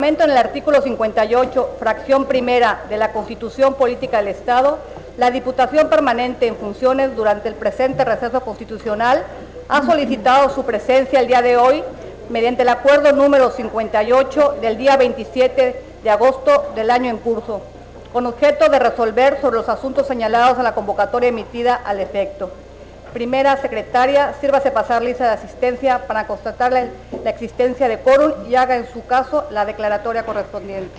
fundamento en el artículo 58, fracción primera de la Constitución Política del Estado, la Diputación Permanente en funciones durante el presente receso constitucional ha solicitado su presencia el día de hoy mediante el acuerdo número 58 del día 27 de agosto del año en curso, con objeto de resolver sobre los asuntos señalados en la convocatoria emitida al efecto. Primera secretaria, sírvase pasar lista de asistencia para constatar la existencia de quórum y haga en su caso la declaratoria correspondiente.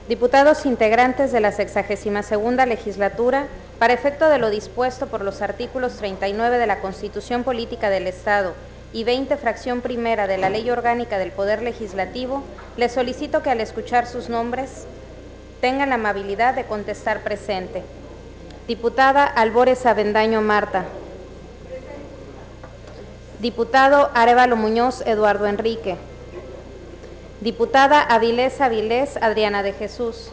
Diputados integrantes de la 62ª legislatura, para efecto de lo dispuesto por los artículos 39 de la Constitución Política del Estado y 20 fracción primera de la Ley Orgánica del Poder Legislativo, les solicito que al escuchar sus nombres tengan la amabilidad de contestar presente. Diputada Albores Avendaño Marta. Diputado Arévalo Muñoz Eduardo Enrique. Diputada Avilés Adriana de Jesús.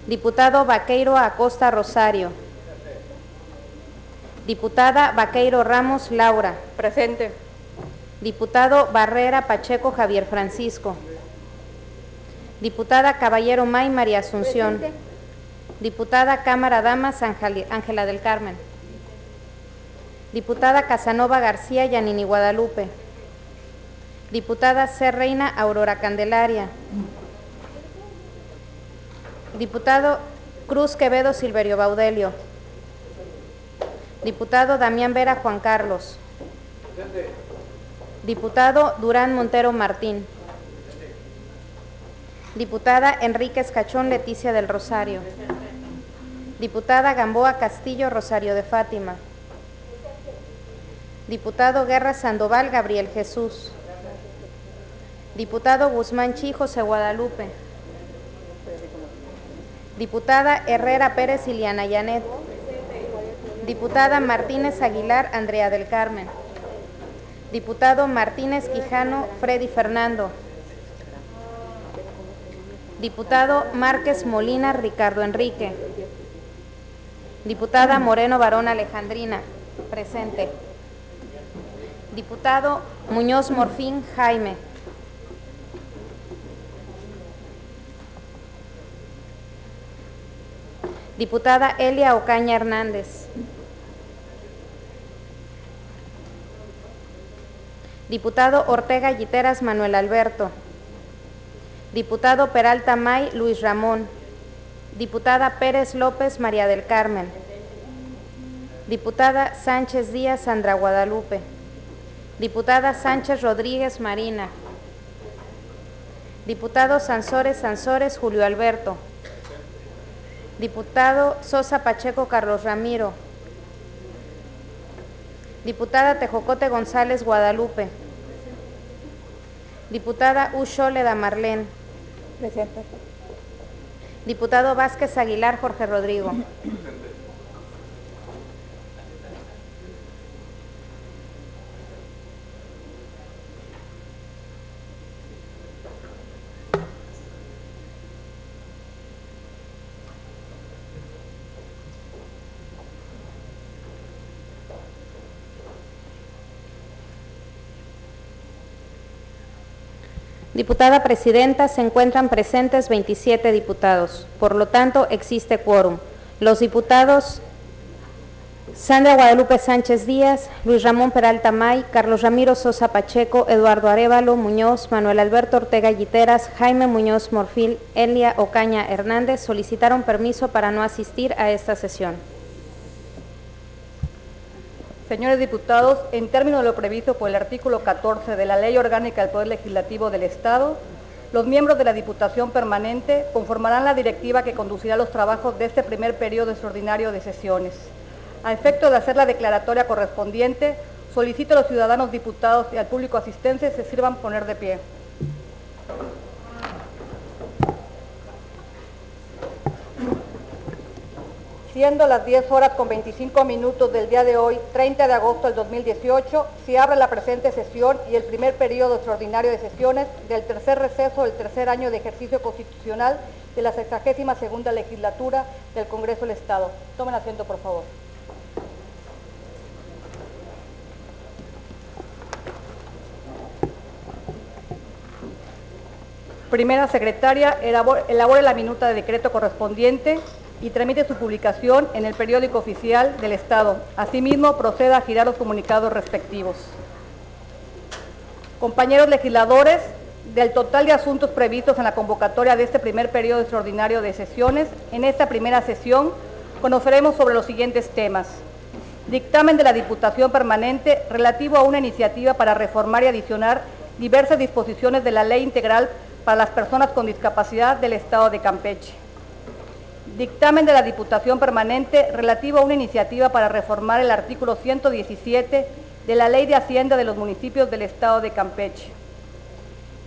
Diputado Vaqueiro Acosta Rosario. Diputada Vaqueiro Ramos Laura. Presente. Diputado Barrera Pacheco Javier Francisco. Diputada Caballero May María Asunción. Presente. Diputada Cámara Damas Ángela del Carmen. Diputada Casanova García Yanini Guadalupe. Diputada C. Reina Aurora Candelaria. Diputado Cruz Quevedo Silverio Baudelio. Diputado Damián Vera Juan Carlos. Diputado Durán Montero Martín. Diputada Enríquez Cachón Leticia del Rosario. Diputada Gamboa Castillo Rosario de Fátima. Diputado Guerra Sandoval Gabriel Jesús. Diputado Guzmán Chi José Guadalupe. Diputada Herrera Pérez Iliana Yanet. Diputada Martínez Aguilar Andrea del Carmen. Diputado Martínez Quijano Freddy Fernando. Diputado Márquez Molina Ricardo Enrique. Diputada Moreno Barón Alejandrina. Presente. Diputado Muñoz Morfín Jaime. Diputada Elia Ocaña Hernández. Diputado Ortega Yiteras Manuel Alberto. Diputado Peralta May Luis Ramón. Diputada Pérez López María del Carmen. Diputada Sánchez Díaz Sandra Guadalupe. Diputada Sánchez Rodríguez Marina. Diputado Sansores Julio Alberto. Diputado Sosa Pacheco Carlos Ramiro. Diputada Tejocote González Guadalupe. Diputada Ushóleda Marlén. Presente. Diputado Vázquez Aguilar Jorge Rodrigo. Diputada Presidenta, se encuentran presentes 27 diputados. Por lo tanto, existe quórum. Los diputados Sandra Guadalupe Sánchez Díaz, Luis Ramón Peralta May, Carlos Ramiro Sosa Pacheco, Eduardo Arévalo Muñoz, Manuel Alberto Ortega Yiteras, Jaime Muñoz Morfil, Elia Ocaña Hernández solicitaron permiso para no asistir a esta sesión. Señores diputados, en términos de lo previsto por el artículo 14 de la Ley Orgánica del Poder Legislativo del Estado, los miembros de la Diputación Permanente conformarán la directiva que conducirá los trabajos de este primer periodo extraordinario de sesiones. A efecto de hacer la declaratoria correspondiente, solicito a los ciudadanos diputados y al público asistente se sirvan poner de pie. Siendo las 10:25 del día de hoy, 30 de agosto del 2018, se abre la presente sesión y el primer periodo extraordinario de sesiones del tercer receso del tercer año de ejercicio constitucional de la 62ª legislatura del Congreso del Estado. Tomen asiento, por favor. Primera secretaria, elabore la minuta de decreto correspondiente y tramite su publicación en el periódico oficial del Estado. Asimismo, proceda a girar los comunicados respectivos. Compañeros legisladores, del total de asuntos previstos en la convocatoria de este primer periodo extraordinario de sesiones, en esta primera sesión conoceremos sobre los siguientes temas. Dictamen de la Diputación Permanente relativo a una iniciativa para reformar y adicionar diversas disposiciones de la Ley Integral para las Personas con Discapacidad del Estado de Campeche. Dictamen de la Diputación Permanente relativo a una iniciativa para reformar el artículo 117 de la Ley de Hacienda de los Municipios del Estado de Campeche.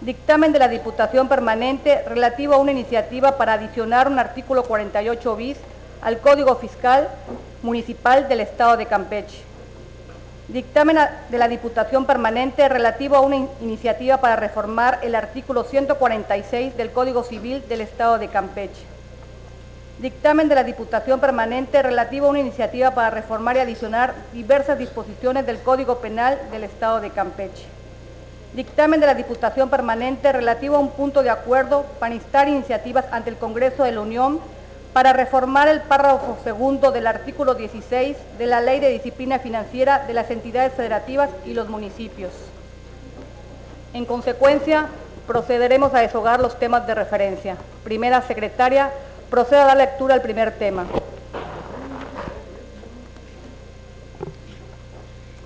Dictamen de la Diputación Permanente relativo a una iniciativa para adicionar un artículo 48 bis al Código Fiscal Municipal del Estado de Campeche. Dictamen de la Diputación Permanente relativo a una iniciativa para reformar el artículo 146 del Código Civil del Estado de Campeche. Dictamen de la Diputación Permanente relativo a una iniciativa para reformar y adicionar diversas disposiciones del Código Penal del Estado de Campeche. Dictamen de la Diputación Permanente relativo a un punto de acuerdo para instar iniciativas ante el Congreso de la Unión para reformar el párrafo segundo del artículo 16 de la Ley de Disciplina Financiera de las entidades federativas y los municipios. En consecuencia, procederemos a deshogar los temas de referencia. Primera secretaria, proceda a dar lectura al primer tema.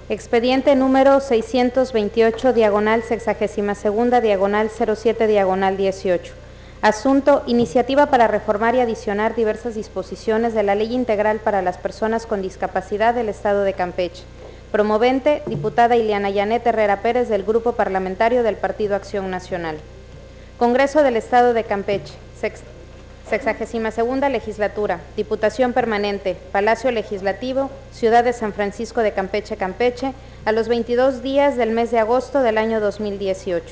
Expediente número 628, diagonal 62ª, diagonal 07, diagonal 18. Asunto: iniciativa para reformar y adicionar diversas disposiciones de la Ley Integral para las Personas con Discapacidad del Estado de Campeche. Promovente, diputada Ileana Yanet Herrera Pérez, del Grupo Parlamentario del Partido Acción Nacional. Congreso del Estado de Campeche, 62ª Legislatura, Diputación Permanente, Palacio Legislativo, Ciudad de San Francisco de Campeche, Campeche, a los 22 días del mes de agosto del año 2018.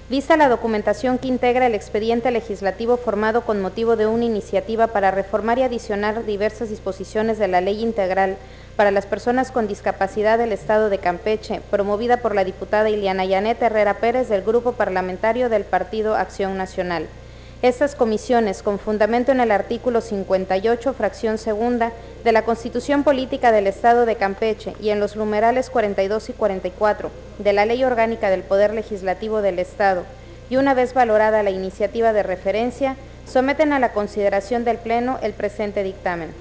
Vista la documentación que integra el expediente legislativo formado con motivo de una iniciativa para reformar y adicionar diversas disposiciones de la Ley Integral para las Personas con Discapacidad del Estado de Campeche, promovida por la diputada Ileana Yanet Herrera Pérez, del Grupo Parlamentario del Partido Acción Nacional. Estas comisiones, con fundamento en el artículo 58, fracción segunda, de la Constitución Política del Estado de Campeche y en los numerales 42 y 44 de la Ley Orgánica del Poder Legislativo del Estado, y una vez valorada la iniciativa de referencia, someten a la consideración del Pleno el presente dictamen.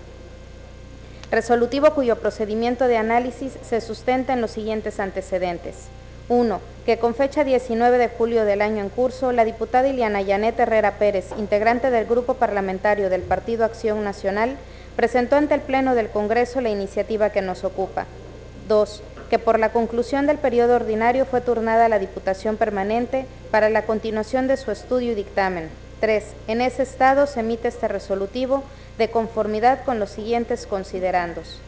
Resolutivo cuyo procedimiento de análisis se sustenta en los siguientes antecedentes. 1. Que con fecha 19 de julio del año en curso, la diputada Ileana Yanet Herrera Pérez, integrante del Grupo Parlamentario del Partido Acción Nacional, presentó ante el Pleno del Congreso la iniciativa que nos ocupa. 2. Que por la conclusión del periodo ordinario fue turnada a la Diputación Permanente para la continuación de su estudio y dictamen. 3. En ese estado se emite este resolutivo de conformidad con los siguientes considerandos.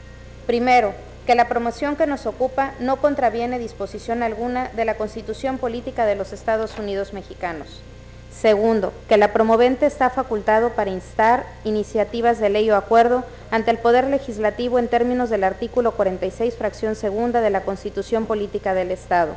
Primero, que la promoción que nos ocupa no contraviene disposición alguna de la Constitución Política de los Estados Unidos Mexicanos. Segundo, que la promovente está facultado para instar iniciativas de ley o acuerdo ante el Poder Legislativo en términos del artículo 46, fracción segunda de la Constitución Política del Estado.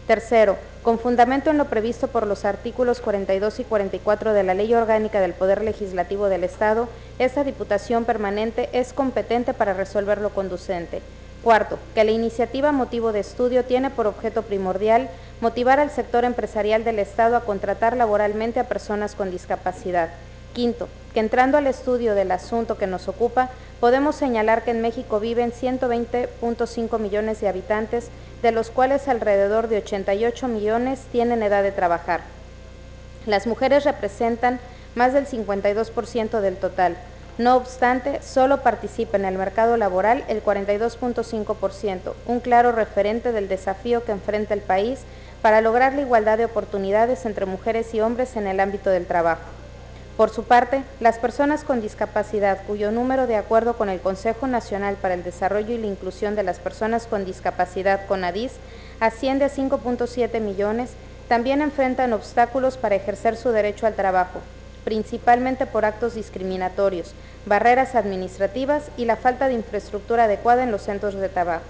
Tercero, con fundamento en lo previsto por los artículos 42 y 44 de la Ley Orgánica del Poder Legislativo del Estado, esta Diputación Permanente es competente para resolver lo conducente. Cuarto, que la iniciativa motivo de estudio tiene por objeto primordial motivar al sector empresarial del Estado a contratar laboralmente a personas con discapacidad. Quinto, que entrando al estudio del asunto que nos ocupa, podemos señalar que en México viven 120.5 millones de habitantes, de los cuales alrededor de 88 millones tienen edad de trabajar. Las mujeres representan más del 52% del total. No obstante, solo participa en el mercado laboral el 42.5%, un claro referente del desafío que enfrenta el país para lograr la igualdad de oportunidades entre mujeres y hombres en el ámbito del trabajo. Por su parte, las personas con discapacidad, cuyo número, de acuerdo con el Consejo Nacional para el Desarrollo y la Inclusión de las Personas con Discapacidad, CONADIS, asciende a 5.7 millones, también enfrentan obstáculos para ejercer su derecho al trabajo, principalmente por actos discriminatorios, barreras administrativas y la falta de infraestructura adecuada en los centros de trabajo.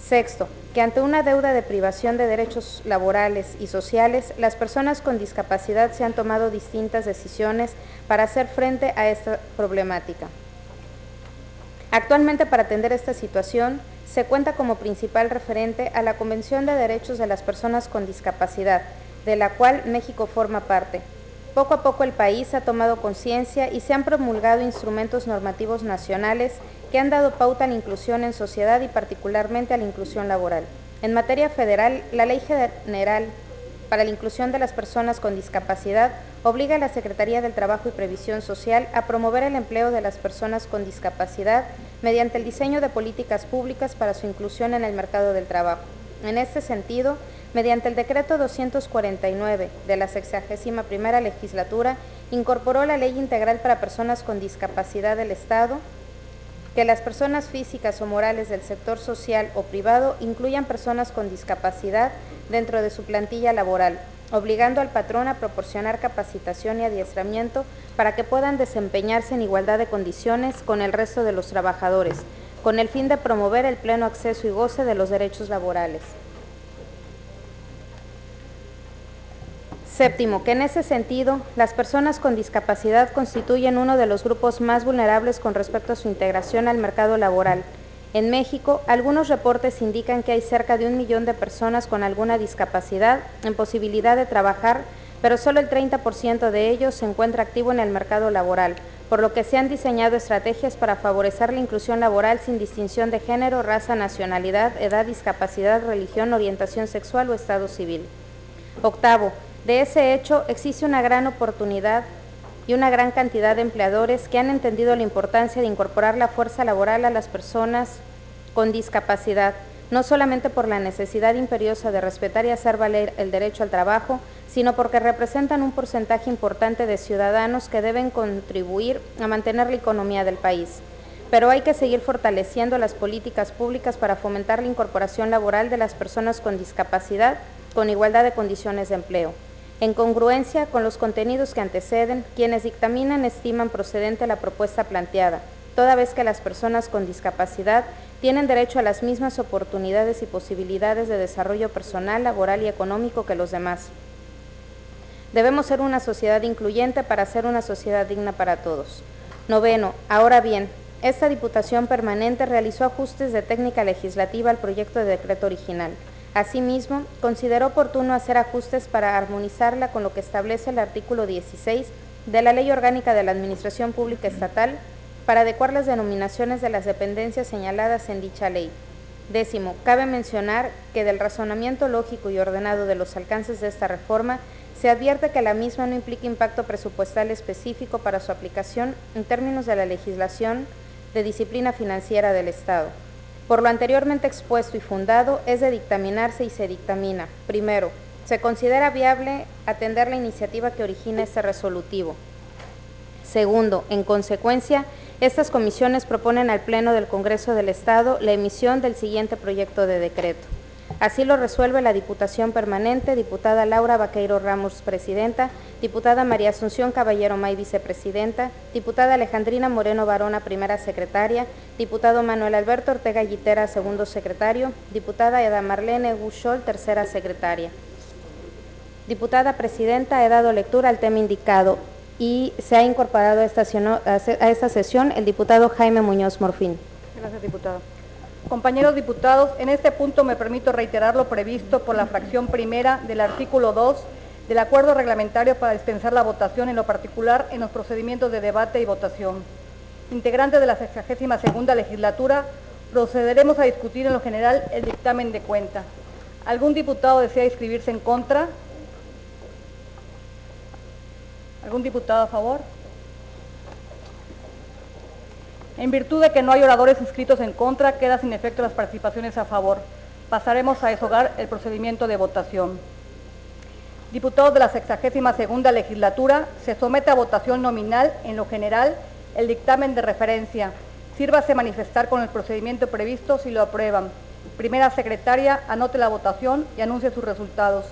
Sexto, que ante una deuda de privación de derechos laborales y sociales, las personas con discapacidad se han tomado distintas decisiones para hacer frente a esta problemática. Actualmente, para atender esta situación, se cuenta como principal referente a la Convención de Derechos de las Personas con Discapacidad, de la cual México forma parte. Poco a poco el país ha tomado conciencia y se han promulgado instrumentos normativos nacionales que han dado pauta a la inclusión en sociedad y particularmente a la inclusión laboral. En materia federal, la Ley General para la Inclusión de las Personas con Discapacidad obliga a la Secretaría del Trabajo y Previsión Social a promover el empleo de las personas con discapacidad mediante el diseño de políticas públicas para su inclusión en el mercado del trabajo. En este sentido, mediante el Decreto 249 de la 61ª legislatura, incorporó la Ley Integral para Personas con Discapacidad del Estado, que las personas físicas o morales del sector social o privado incluyan personas con discapacidad dentro de su plantilla laboral, obligando al patrón a proporcionar capacitación y adiestramiento para que puedan desempeñarse en igualdad de condiciones con el resto de los trabajadores, con el fin de promover el pleno acceso y goce de los derechos laborales. Séptimo, que en ese sentido, las personas con discapacidad constituyen uno de los grupos más vulnerables con respecto a su integración al mercado laboral. En México, algunos reportes indican que hay cerca de 1 millón de personas con alguna discapacidad en posibilidad de trabajar, pero solo el 30% de ellos se encuentra activo en el mercado laboral, por lo que se han diseñado estrategias para favorecer la inclusión laboral sin distinción de género, raza, nacionalidad, edad, discapacidad, religión, orientación sexual o estado civil. Octavo, de ese hecho, existe una gran oportunidad y una gran cantidad de empleadores que han entendido la importancia de incorporar la fuerza laboral a las personas con discapacidad, no solamente por la necesidad imperiosa de respetar y hacer valer el derecho al trabajo, sino porque representan un porcentaje importante de ciudadanos que deben contribuir a mantener la economía del país. Pero hay que seguir fortaleciendo las políticas públicas para fomentar la incorporación laboral de las personas con discapacidad con igualdad de condiciones de empleo. En congruencia con los contenidos que anteceden, quienes dictaminan estiman procedente la propuesta planteada, toda vez que las personas con discapacidad tienen derecho a las mismas oportunidades y posibilidades de desarrollo personal, laboral y económico que los demás. Debemos ser una sociedad incluyente para ser una sociedad digna para todos. Noveno, ahora bien, esta Diputación Permanente realizó ajustes de técnica legislativa al proyecto de decreto original. Asimismo, consideró oportuno hacer ajustes para armonizarla con lo que establece el artículo 16 de la Ley Orgánica de la Administración Pública Estatal para adecuar las denominaciones de las dependencias señaladas en dicha ley. Décimo, cabe mencionar que del razonamiento lógico y ordenado de los alcances de esta reforma, se advierte que la misma no implica impacto presupuestal específico para su aplicación en términos de la legislación de disciplina financiera del Estado. Por lo anteriormente expuesto y fundado, es de dictaminarse y se dictamina. Primero, se considera viable atender la iniciativa que origina este resolutivo. Segundo, en consecuencia, estas comisiones proponen al Pleno del Congreso del Estado la emisión del siguiente proyecto de decreto. Así lo resuelve la Diputación Permanente, diputada Laura Vaqueiro Ramos, presidenta, diputada María Asunción Caballero May, vicepresidenta, diputada Alejandrina Moreno Varona, primera secretaria, diputado Manuel Alberto Ortega Guitera, segundo secretario, diputada Eda Marlene Guchol, tercera secretaria. Diputada presidenta, he dado lectura al tema indicado y se ha incorporado a esta sesión el diputado Jaime Muñoz Morfín. Gracias, diputada. Compañeros diputados, en este punto me permito reiterar lo previsto por la fracción primera del artículo 2 del acuerdo reglamentario para dispensar la votación en lo particular en los procedimientos de debate y votación. Integrantes de la 62ª legislatura, procederemos a discutir en lo general el dictamen de cuenta. ¿Algún diputado desea inscribirse en contra? ¿Algún diputado a favor? En virtud de que no hay oradores inscritos en contra, queda sin efecto las participaciones a favor. Pasaremos a deshogar el procedimiento de votación. Diputados de la 62ª legislatura, se somete a votación nominal en lo general el dictamen de referencia. Sírvase manifestar con el procedimiento previsto si lo aprueban. Primera secretaria, anote la votación y anuncie sus resultados.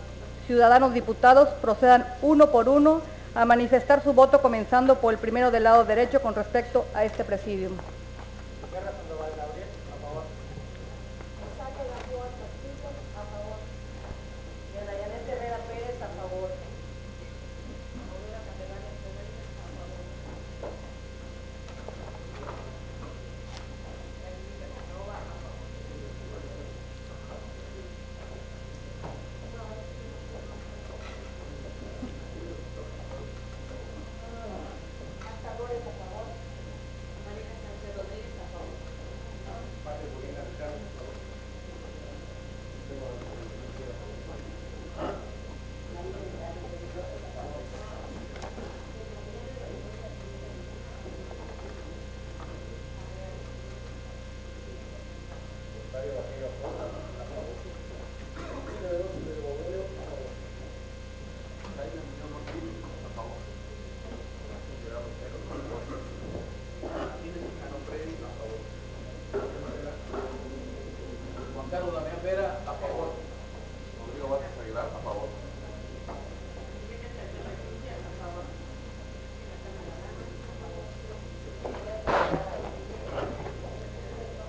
Ciudadanos diputados, procedan uno por uno a manifestar su voto, comenzando por el primero del lado derecho con respecto a este presidium.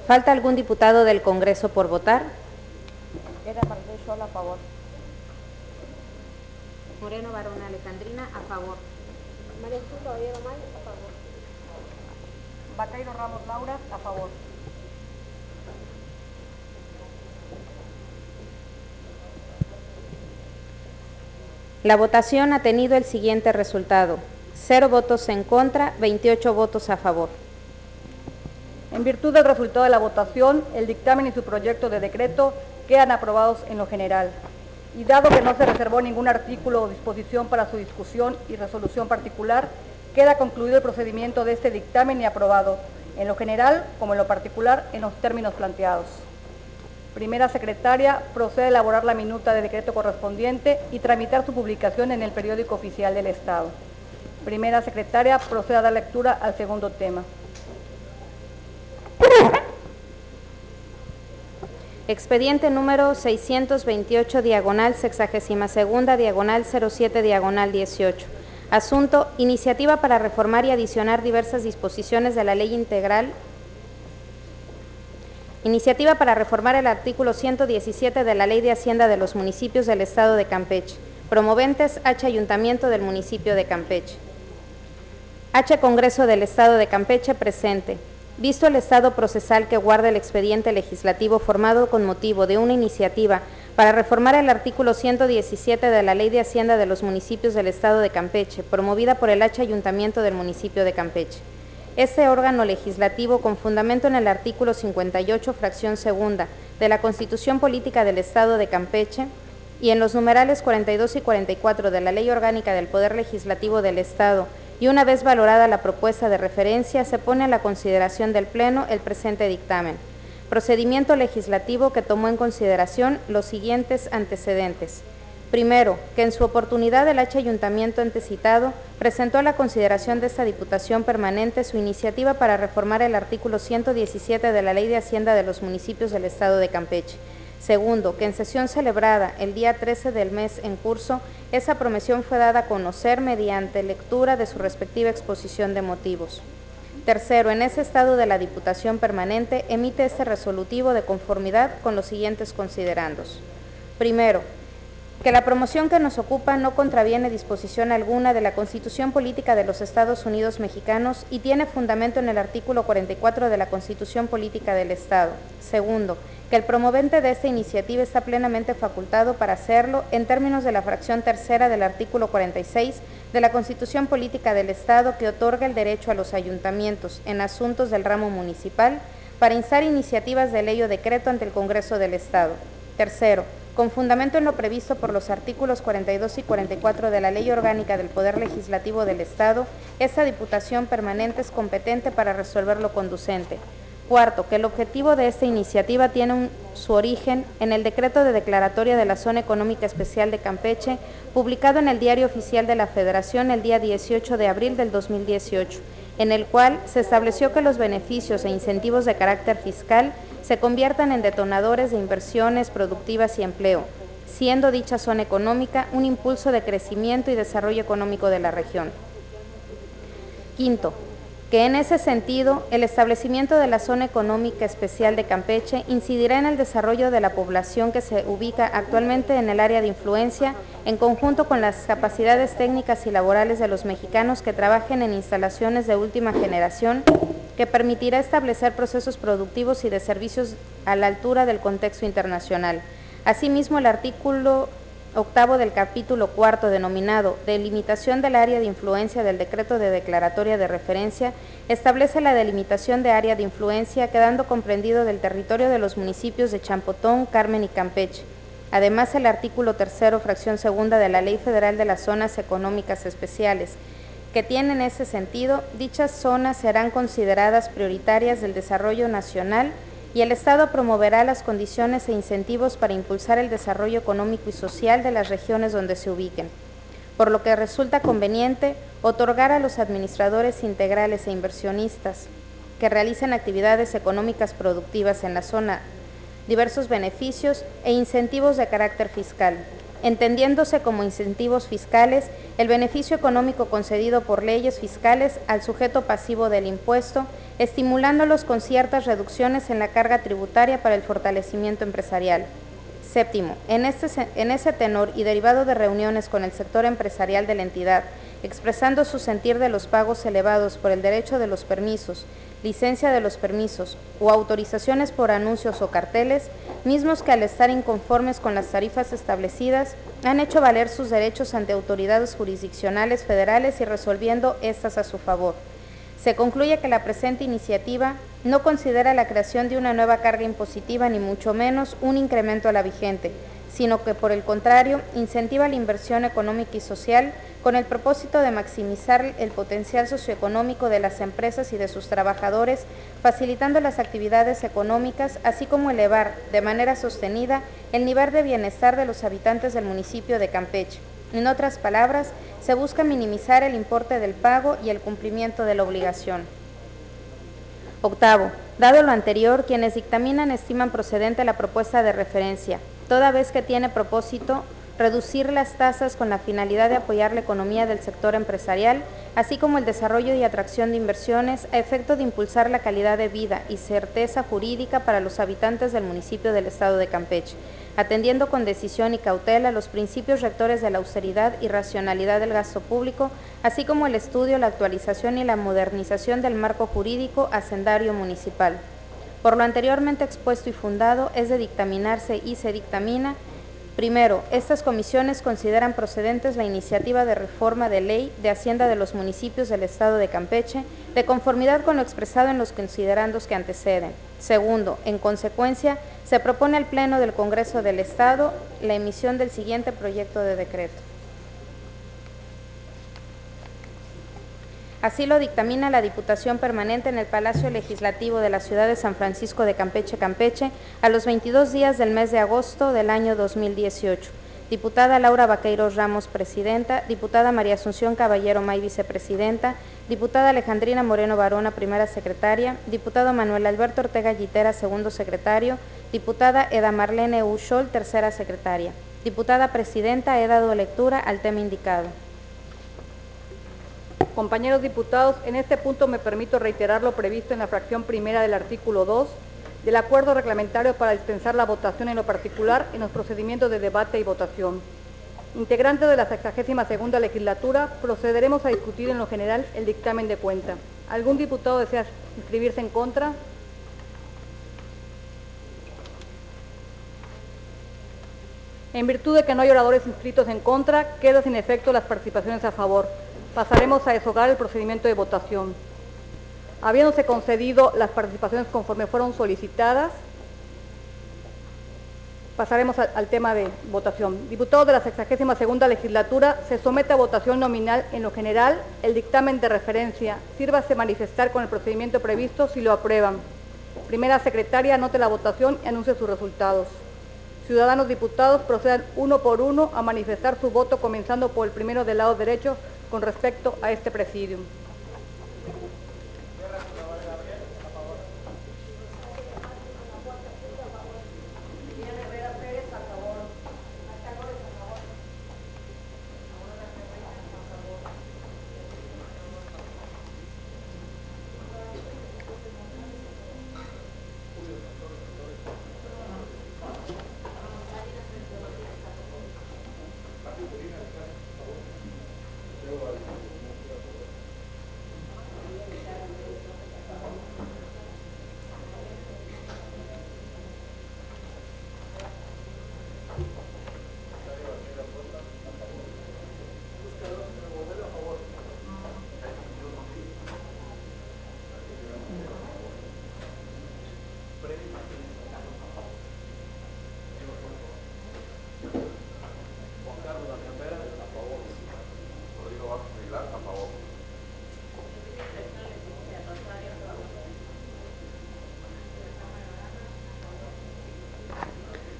¿Falta algún diputado del Congreso por votar? Era Marlene Scholl a favor. Moreno Barona Alejandrina, a favor. María Jesús Caballero May, a favor. Vaqueiro Ramos Laura, a favor. La votación ha tenido el siguiente resultado: 0 votos en contra, 28 votos a favor. En virtud del resultado de la votación, el dictamen y su proyecto de decreto quedan aprobados en lo general. Y dado que no se reservó ningún artículo o disposición para su discusión y resolución particular, queda concluido el procedimiento de este dictamen y aprobado, en lo general como en lo particular, en los términos planteados. Primera secretaria, procede a elaborar la minuta de decreto correspondiente y tramitar su publicación en el periódico oficial del Estado. Primera secretaria, procede a dar lectura al segundo tema. Expediente número 628, diagonal 62ª, diagonal 07, diagonal 18. Asunto: iniciativa para reformar y adicionar diversas disposiciones de la Ley Integral. Iniciativa para reformar el artículo 117 de la Ley de Hacienda de los Municipios del Estado de Campeche. Promoventes: H. Ayuntamiento del Municipio de Campeche. H. Congreso del Estado de Campeche presente. Visto el estado procesal que guarda el expediente legislativo formado con motivo de una iniciativa para reformar el artículo 117 de la Ley de Hacienda de los Municipios del Estado de Campeche, promovida por el H. Ayuntamiento del Municipio de Campeche. Este órgano legislativo, con fundamento en el artículo 58, fracción segunda, de la Constitución Política del Estado de Campeche y en los numerales 42 y 44 de la Ley Orgánica del Poder Legislativo del Estado, y una vez valorada la propuesta de referencia, se pone a la consideración del Pleno el presente dictamen. Procedimiento legislativo que tomó en consideración los siguientes antecedentes. Primero, que en su oportunidad el H. Ayuntamiento antecitado presentó a la consideración de esta Diputación Permanente su iniciativa para reformar el artículo 117 de la Ley de Hacienda de los Municipios del Estado de Campeche. Segundo, que en sesión celebrada el día 13 del mes en curso, esa promesión fue dada a conocer mediante lectura de su respectiva exposición de motivos. Tercero, en ese estado de la Diputación Permanente emite este resolutivo de conformidad con los siguientes considerandos. Primero, que la promoción que nos ocupa no contraviene disposición alguna de la Constitución Política de los Estados Unidos Mexicanos y tiene fundamento en el artículo 44 de la Constitución Política del Estado. Segundo, que el promovente de esta iniciativa está plenamente facultado para hacerlo en términos de la fracción tercera del artículo 46 de la Constitución Política del Estado, que otorga el derecho a los ayuntamientos en asuntos del ramo municipal para instar iniciativas de ley o decreto ante el Congreso del Estado. Tercero, con fundamento en lo previsto por los artículos 42 y 44 de la Ley Orgánica del Poder Legislativo del Estado, esta Diputación Permanente es competente para resolver lo conducente. Cuarto, que el objetivo de esta iniciativa tiene su origen en el Decreto de Declaratoria de la Zona Económica Especial de Campeche, publicado en el Diario Oficial de la Federación el día 18 de abril del 2018, en el cual se estableció que los beneficios e incentivos de carácter fiscal se conviertan en detonadores de inversiones productivas y empleo, siendo dicha zona económica un impulso de crecimiento y desarrollo económico de la región. Quinto, que en ese sentido, el establecimiento de la Zona Económica Especial de Campeche incidirá en el desarrollo de la población que se ubica actualmente en el área de influencia, en conjunto con las capacidades técnicas y laborales de los mexicanos que trabajen en instalaciones de última generación, que permitirá establecer procesos productivos y de servicios a la altura del contexto internacional. Asimismo, el artículo 8º del capítulo 4, denominado Delimitación del área de influencia del Decreto de Declaratoria de Referencia, establece la delimitación de área de influencia quedando comprendido del territorio de los municipios de Champotón, Carmen y Campeche. Además, el artículo 3º, fracción segunda de la Ley Federal de las Zonas Económicas Especiales, que tiene en ese sentido, dichas zonas serán consideradas prioritarias del desarrollo nacional y el Estado promoverá las condiciones e incentivos para impulsar el desarrollo económico y social de las regiones donde se ubiquen, por lo que resulta conveniente otorgar a los administradores integrales e inversionistas que realicen actividades económicas productivas en la zona diversos beneficios e incentivos de carácter fiscal, entendiéndose como incentivos fiscales el beneficio económico concedido por leyes fiscales al sujeto pasivo del impuesto, estimulándolos con ciertas reducciones en la carga tributaria para el fortalecimiento empresarial. Séptimo, en ese tenor y derivado de reuniones con el sector empresarial de la entidad, expresando su sentir de los pagos elevados por el derecho de los permisos, licencia de los permisos o autorizaciones por anuncios o carteles, mismos que al estar inconformes con las tarifas establecidas, han hecho valer sus derechos ante autoridades jurisdiccionales federales y resolviendo estas a su favor. Se concluye que la presente iniciativa no considera la creación de una nueva carga impositiva ni mucho menos un incremento a la vigente, sino que por el contrario incentiva la inversión económica y social con el propósito de maximizar el potencial socioeconómico de las empresas y de sus trabajadores, facilitando las actividades económicas, así como elevar de manera sostenida el nivel de bienestar de los habitantes del municipio de Campeche. En otras palabras, se busca minimizar el importe del pago y el cumplimiento de la obligación. Octavo, dado lo anterior, quienes dictaminan estiman procedente la propuesta de referencia, toda vez que tiene propósito reducir las tasas con la finalidad de apoyar la economía del sector empresarial, así como el desarrollo y atracción de inversiones a efecto de impulsar la calidad de vida y certeza jurídica para los habitantes del municipio del estado de Campeche, atendiendo con decisión y cautela los principios rectores de la austeridad y racionalidad del gasto público, así como el estudio, la actualización y la modernización del marco jurídico hacendario municipal. Por lo anteriormente expuesto y fundado, es de dictaminarse y se dictamina: primero, estas comisiones consideran procedentes la iniciativa de reforma de ley de Hacienda de los municipios del estado de Campeche, de conformidad con lo expresado en los considerandos que anteceden. Segundo, en consecuencia, se propone al Pleno del Congreso del Estado la emisión del siguiente proyecto de decreto. Así lo dictamina la Diputación Permanente en el Palacio Legislativo de la ciudad de San Francisco de Campeche, Campeche, a los 22 días del mes de agosto del año 2018. Diputada Laura Vaqueiros Ramos, presidenta. Diputada María Asunción Caballero May, vicepresidenta. Diputada Alejandrina Moreno Varona, primera secretaria. Diputado Manuel Alberto Ortega Gitera, segundo secretario. Diputada Eda Marlene Ushol, tercera secretaria. Diputada presidenta, he dado lectura al tema indicado. Compañeros diputados, en este punto me permito reiterar lo previsto en la fracción primera del artículo 2 del acuerdo reglamentario para dispensar la votación en lo particular en los procedimientos de debate y votación. Integrantes de la 62ª legislatura, procederemos a discutir en lo general el dictamen de cuenta. ¿Algún diputado desea inscribirse en contra? En virtud de que no hay oradores inscritos en contra, quedan sin efecto las participaciones a favor. Pasaremos a deshogar el procedimiento de votación. Habiéndose concedido las participaciones conforme fueron solicitadas, pasaremos al tema de votación. Diputados de la 62ª legislatura, se somete a votación nominal en lo general el dictamen de referencia. Sírvase manifestar con el procedimiento previsto si lo aprueban. Primera secretaria, anote la votación y anuncie sus resultados. Ciudadanos diputados, procedan uno por uno a manifestar su voto, comenzando por el primero del lado derecho con respecto a este presidium.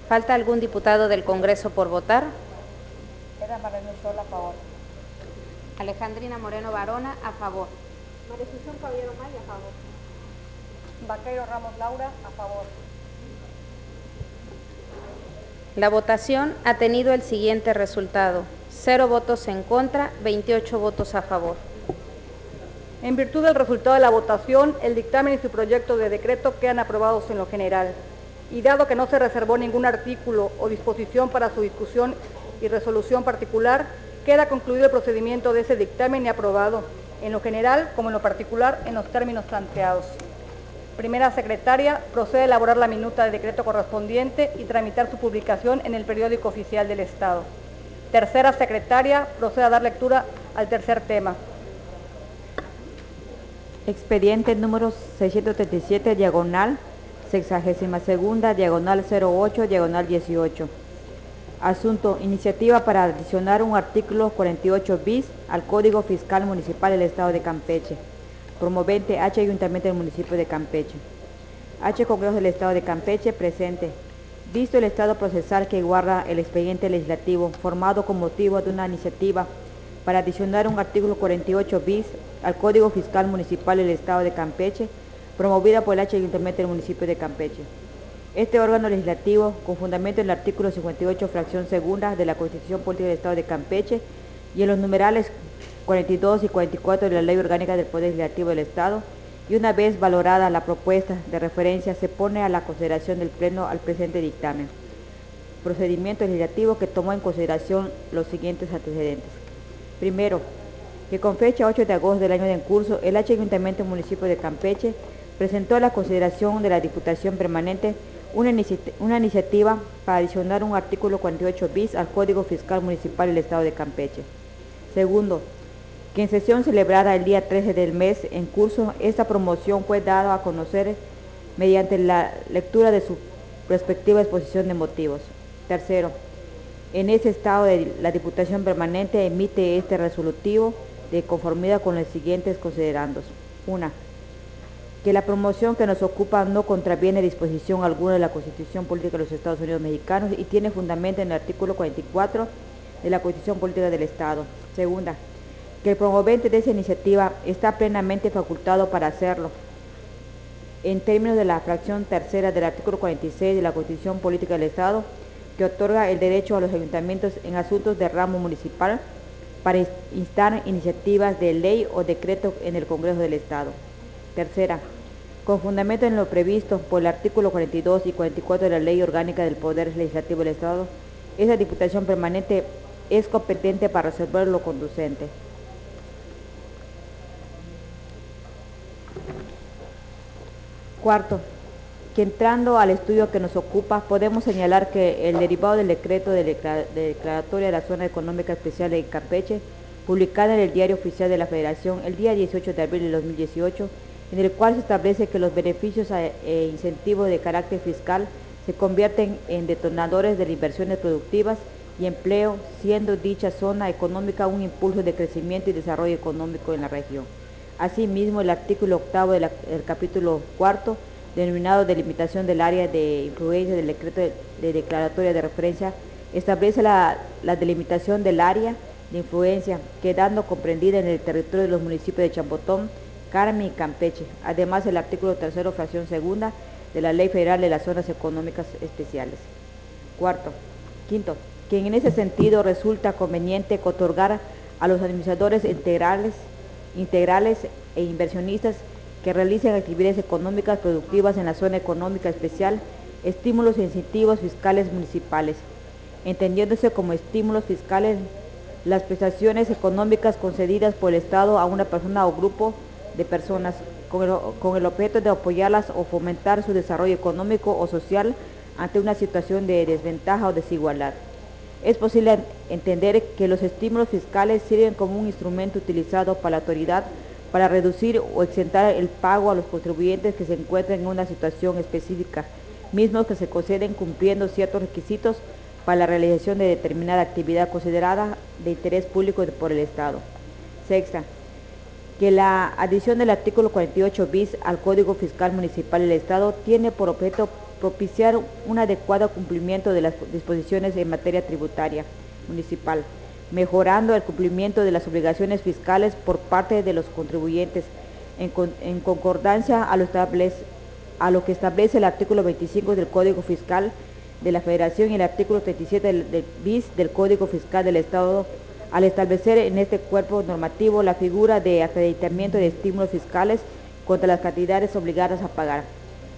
¿Falta algún diputado del Congreso por votar? Eda Marlene Ushol, a favor. Alejandrina Moreno Varona, a favor. María Asunción Caballero May, a favor. Vaqueiro Ramos Laura, a favor. La votación ha tenido el siguiente resultado: 0 votos en contra, 28 votos a favor. En virtud del resultado de la votación, el dictamen y su proyecto de decreto quedan aprobados en lo general. Y dado que no se reservó ningún artículo o disposición para su discusión y resolución particular, queda concluido el procedimiento de ese dictamen y aprobado, en lo general como en lo particular, en los términos planteados. Primera secretaria, procede a elaborar la minuta de decreto correspondiente y tramitar su publicación en el periódico oficial del Estado. Tercera secretaria, procede a dar lectura al tercer tema. Expediente número 637, diagonal, 62ª, diagonal 08, diagonal 18. Asunto: iniciativa para adicionar un artículo 48 bis al Código Fiscal Municipal del Estado de Campeche. Promovente: H. Ayuntamiento del Municipio de Campeche. H. Congreso del Estado de Campeche. Presente. Visto el estado procesal que guarda el expediente legislativo, formado con motivo de una iniciativa para adicionar un artículo 48 bis al Código Fiscal Municipal del Estado de Campeche, promovida por el H. Ayuntamiento del Municipio de Campeche. Este órgano legislativo, con fundamento en el artículo 58, fracción segunda de la Constitución Política del Estado de Campeche y en los numerales 42 y 44 de la Ley Orgánica del Poder Legislativo del Estado, y una vez valorada la propuesta de referencia, se pone a la consideración del Pleno al presente dictamen. Procedimiento legislativo que tomó en consideración los siguientes antecedentes. Primero, que con fecha 8 de agosto del año en curso, el H. Ayuntamiento del Municipio de Campeche presentó a la consideración de la Diputación Permanente una iniciativa para adicionar un artículo 48 bis al Código Fiscal Municipal del Estado de Campeche. Segundo, que en sesión celebrada el día 13 del mes en curso, esta promoción fue dada a conocer mediante la lectura de su respectiva exposición de motivos. Tercero, en ese estado la Diputación Permanente emite este resolutivo de conformidad con los siguientes considerandos. 1. Que la promoción que nos ocupa no contraviene disposición alguna de la Constitución Política de los Estados Unidos Mexicanos y tiene fundamento en el artículo 44 de la Constitución Política del Estado. Segunda, que el promovente de esa iniciativa está plenamente facultado para hacerlo, en términos de la fracción tercera del artículo 46 de la Constitución Política del Estado, que otorga el derecho a los ayuntamientos en asuntos de ramo municipal para instar iniciativas de ley o decreto en el Congreso del Estado. Tercera, con fundamento en lo previsto por el artículo 42 y 44 de la Ley Orgánica del Poder Legislativo del Estado, esa Diputación Permanente es competente para resolver lo conducente. Cuarto, que entrando al estudio que nos ocupa, podemos señalar que el derivado del decreto de declaratoria de la Zona Económica Especial de Campeche, publicada en el Diario Oficial de la Federación el día 18 de abril de 2018, en el cual se establece que los beneficios e incentivos de carácter fiscal se convierten en detonadores de las inversiones productivas y empleo, siendo dicha zona económica un impulso de crecimiento y desarrollo económico en la región. Asimismo, el artículo 8 del capítulo 4, denominado Delimitación del área de influencia del decreto de declaratoria de referencia, establece la delimitación del área de influencia, quedando comprendida en el territorio de los municipios de Chambotón, Carmen y Campeche. Además, el artículo 3, fracción segunda de la Ley Federal de las Zonas Económicas Especiales. Quinto, que en ese sentido resulta conveniente otorgar a los administradores integrales e inversionistas que realicen actividades económicas productivas en la zona económica especial estímulos e incentivos fiscales municipales, entendiéndose como estímulos fiscales las prestaciones económicas concedidas por el Estado a una persona o grupo de personas con el objeto de apoyarlas o fomentar su desarrollo económico o social ante una situación de desventaja o desigualdad. Es posible entender que los estímulos fiscales sirven como un instrumento utilizado por la autoridad para reducir o exentar el pago a los contribuyentes que se encuentran en una situación específica, mismos que se conceden cumpliendo ciertos requisitos para la realización de determinada actividad considerada de interés público por el Estado. Sexta, que la adición del artículo 48 bis al Código Fiscal Municipal del Estado tiene por objeto propiciar un adecuado cumplimiento de las disposiciones en materia tributaria municipal, mejorando el cumplimiento de las obligaciones fiscales por parte de los contribuyentes, en concordancia a lo que establece el artículo 25 del Código Fiscal, de la Federación y el artículo 37 del bis del Código Fiscal del Estado, al establecer en este cuerpo normativo la figura de acreditamiento de estímulos fiscales contra las cantidades obligadas a pagar.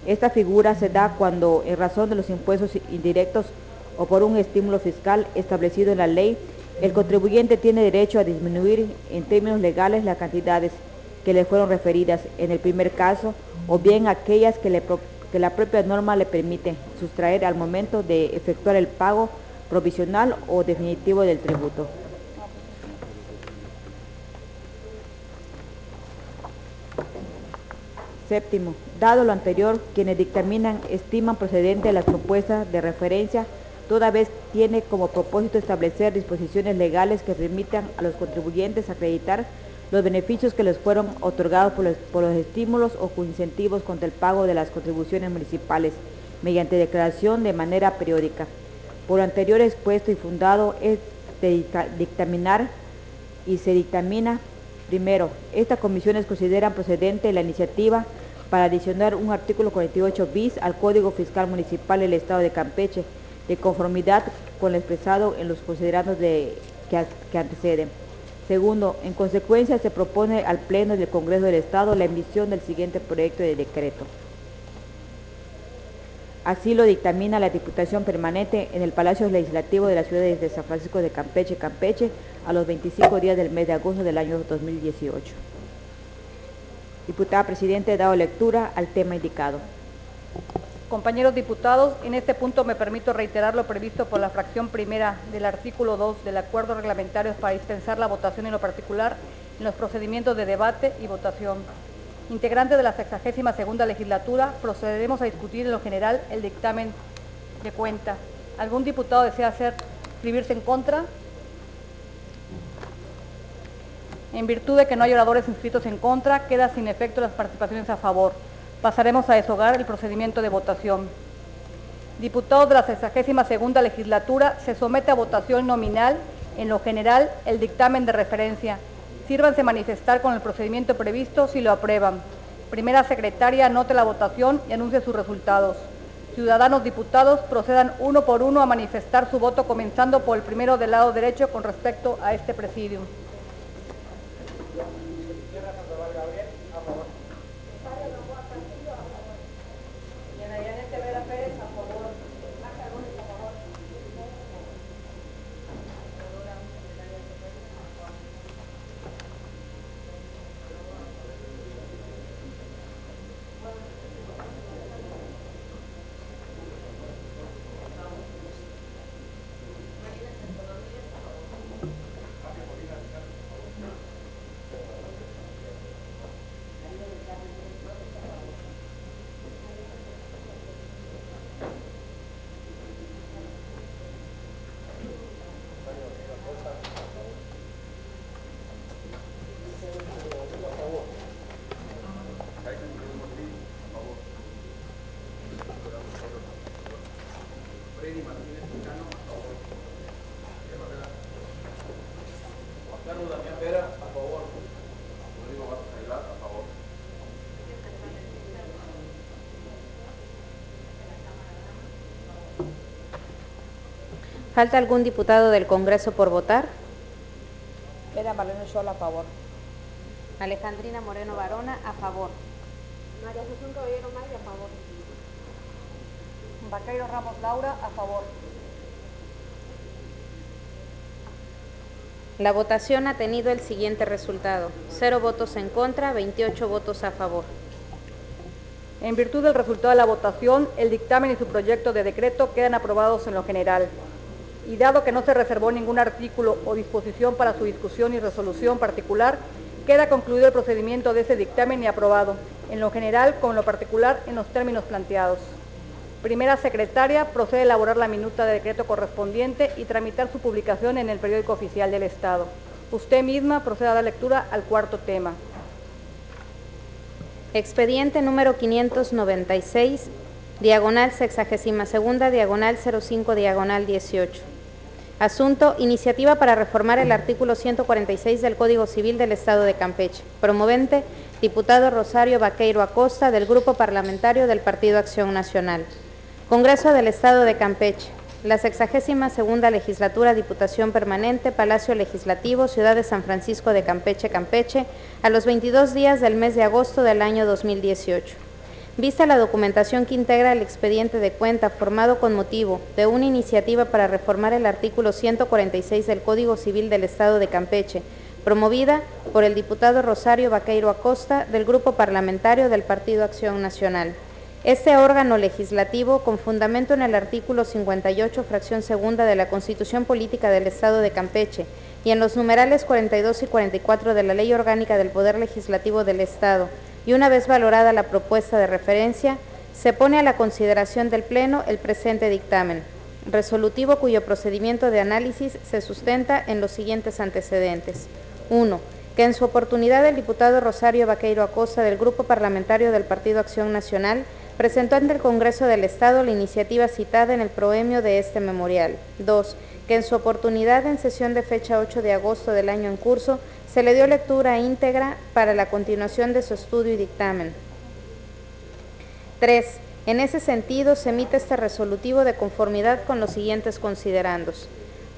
Esta figura se da cuando, en razón de los impuestos indirectos o por un estímulo fiscal establecido en la ley, el contribuyente tiene derecho a disminuir en términos legales las cantidades que le fueron referidas en el primer caso, o bien aquellas que la propia norma le permite sustraer al momento de efectuar el pago provisional o definitivo del tributo. Séptimo, dado lo anterior, quienes dictaminan estiman procedente las propuestas de referencia, toda vez tiene como propósito establecer disposiciones legales que permitan a los contribuyentes acreditar los beneficios que les fueron otorgados por los estímulos o incentivos contra el pago de las contribuciones municipales, mediante declaración de manera periódica. Por lo anterior expuesto y fundado es de dictaminar y se dictamina. Primero, estas comisiones consideran procedente la iniciativa para adicionar un artículo 48 bis al Código Fiscal Municipal del Estado de Campeche, de conformidad con lo expresado en los considerandos que anteceden. Segundo, en consecuencia se propone al Pleno del Congreso del Estado la emisión del siguiente proyecto de decreto. Así lo dictamina la Diputación Permanente en el Palacio Legislativo de la ciudad de San Francisco de Campeche, Campeche, a los 25 días del mes de agosto del año 2018. Diputada Presidente, he dado lectura al tema indicado. Compañeros diputados, en este punto me permito reiterar lo previsto por la fracción primera del artículo 2 del Acuerdo Reglamentario para dispensar la votación en lo particular en los procedimientos de debate y votación. Integrantes de la 62ª legislatura, procederemos a discutir en lo general el dictamen de cuenta. ¿Algún diputado desea inscribirse en contra? En virtud de que no hay oradores inscritos en contra, queda sin efecto las participaciones a favor. Pasaremos a deshogar el procedimiento de votación. Diputados de la 62ª legislatura, se somete a votación nominal, en lo general, el dictamen de referencia. Sírvanse manifestar con el procedimiento previsto si lo aprueban. Primera secretaria, anote la votación y anuncie sus resultados. Ciudadanos diputados, procedan uno por uno a manifestar su voto, comenzando por el primero del lado derecho con respecto a este presidium. ¿Falta algún diputado del Congreso por votar? Era Marlene Sola a favor. Alejandrina Moreno Varona, a favor. María Asunción Caballero Magri, a favor. Vaqueiro Ramos Laura, a favor. La votación ha tenido el siguiente resultado: 0 votos en contra, 28 votos a favor. En virtud del resultado de la votación, el dictamen y su proyecto de decreto quedan aprobados en lo general. Y dado que no se reservó ningún artículo o disposición para su discusión y resolución particular, queda concluido el procedimiento de ese dictamen y aprobado, en lo general como en lo particular, en los términos planteados. Primera secretaria, procede a elaborar la minuta de decreto correspondiente y tramitar su publicación en el periódico oficial del Estado. Usted misma procede a dar lectura al cuarto tema. Expediente número 596, diagonal 62ª, diagonal 05, diagonal 18. Asunto: iniciativa para reformar el artículo 146 del Código Civil del Estado de Campeche. Promovente: diputado Rosario Vaqueiro Acosta, del Grupo Parlamentario del Partido Acción Nacional. Congreso del Estado de Campeche. La 62ª Legislatura, Diputación Permanente, Palacio Legislativo, Ciudad de San Francisco de Campeche, Campeche, a los 22 días del mes de agosto del año 2018. Vista la documentación que integra el expediente de cuenta formado con motivo de una iniciativa para reformar el artículo 146 del Código Civil del Estado de Campeche, promovida por el diputado Rosario Vaqueiro Acosta del Grupo Parlamentario del Partido Acción Nacional. Este órgano legislativo, con fundamento en el artículo 58, fracción segunda de la Constitución Política del Estado de Campeche y en los numerales 42 y 44 de la Ley Orgánica del Poder Legislativo del Estado, y una vez valorada la propuesta de referencia, se pone a la consideración del Pleno el presente dictamen, resolutivo cuyo procedimiento de análisis se sustenta en los siguientes antecedentes. 1. Que en su oportunidad el diputado Rosario Vaqueiro Acosta del Grupo Parlamentario del Partido Acción Nacional presentó ante el Congreso del Estado la iniciativa citada en el proemio de este memorial. 2. Que en su oportunidad, en sesión de fecha 8 de agosto del año en curso, se le dio lectura íntegra para la continuación de su estudio y dictamen. 3. En ese sentido, se emite este resolutivo de conformidad con los siguientes considerandos.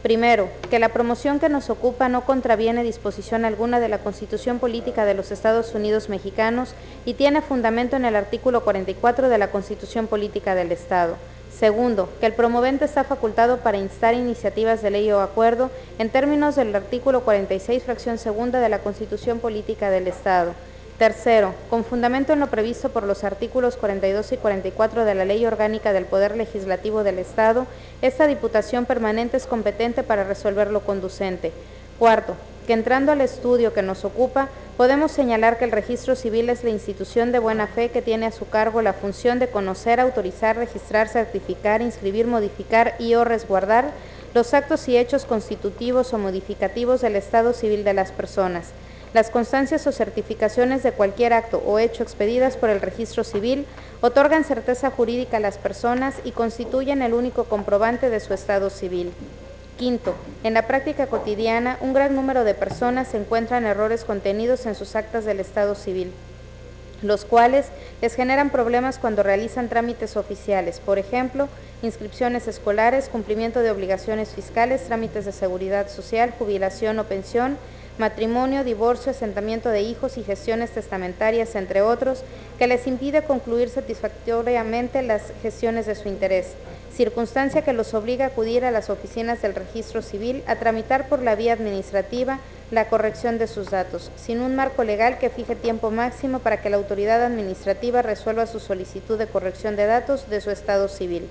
Primero, que la promoción que nos ocupa no contraviene disposición alguna de la Constitución Política de los Estados Unidos Mexicanos y tiene fundamento en el artículo 44 de la Constitución Política del Estado. Segundo, que el promovente está facultado para instar iniciativas de ley o acuerdo en términos del artículo 46, fracción segunda de la Constitución Política del Estado. Tercero, con fundamento en lo previsto por los artículos 42 y 44 de la Ley Orgánica del Poder Legislativo del Estado, esta Diputación Permanente es competente para resolver lo conducente. Cuarto, que entrando al estudio que nos ocupa, podemos señalar que el registro civil es la institución de buena fe que tiene a su cargo la función de conocer, autorizar, registrar, certificar, inscribir, modificar y o resguardar los actos y hechos constitutivos o modificativos del estado civil de las personas. Las constancias o certificaciones de cualquier acto o hecho expedidas por el registro civil otorgan certeza jurídica a las personas y constituyen el único comprobante de su estado civil. Quinto, en la práctica cotidiana, un gran número de personas encuentran errores contenidos en sus actas del estado civil, los cuales les generan problemas cuando realizan trámites oficiales, por ejemplo, inscripciones escolares, cumplimiento de obligaciones fiscales, trámites de seguridad social, jubilación o pensión, matrimonio, divorcio, asentamiento de hijos y gestiones testamentarias, entre otros, que les impide concluir satisfactoriamente las gestiones de su interés, circunstancia que los obliga a acudir a las oficinas del registro civil a tramitar por la vía administrativa la corrección de sus datos, sin un marco legal que fije tiempo máximo para que la autoridad administrativa resuelva su solicitud de corrección de datos de su estado civil.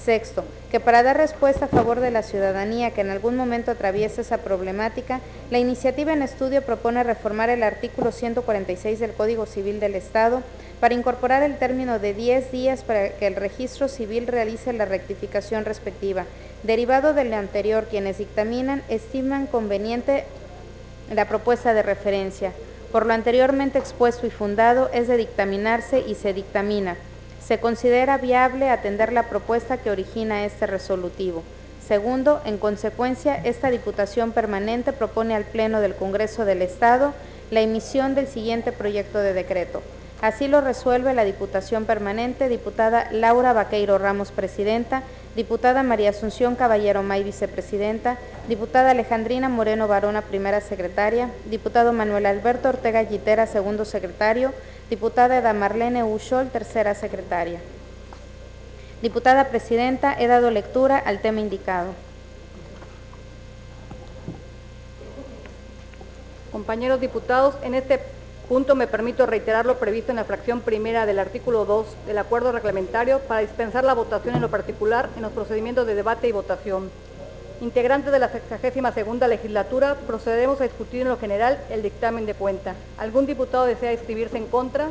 Sexto, que para dar respuesta a favor de la ciudadanía que en algún momento atraviesa esa problemática, la iniciativa en estudio propone reformar el artículo 146 del Código Civil del Estado para incorporar el término de 10 días para que el registro civil realice la rectificación respectiva. Derivado de lo anterior, quienes dictaminan estiman conveniente la propuesta de referencia. Por lo anteriormente expuesto y fundado, es de dictaminarse y se dictamina. Se considera viable atender la propuesta que origina este resolutivo. Segundo, en consecuencia, esta Diputación Permanente propone al Pleno del Congreso del Estado la emisión del siguiente proyecto de decreto. Así lo resuelve la Diputación Permanente, diputada Laura Vaqueiro Ramos, presidenta, diputada María Asunción Caballero May, vicepresidenta, diputada Alejandrina Moreno Barona, primera secretaria, diputado Manuel Alberto Ortega Gitera, segundo secretario, diputada Eda Marlene Ushol, tercera secretaria. Diputada presidenta, he dado lectura al tema indicado. Compañeros diputados, en este punto me permito reiterar lo previsto en la fracción primera del artículo 2 del acuerdo reglamentario para dispensar la votación en lo particular en los procedimientos de debate y votación. Integrantes de la 62ª legislatura, procedemos a discutir en lo general el dictamen de cuenta. ¿Algún diputado desea inscribirse en contra?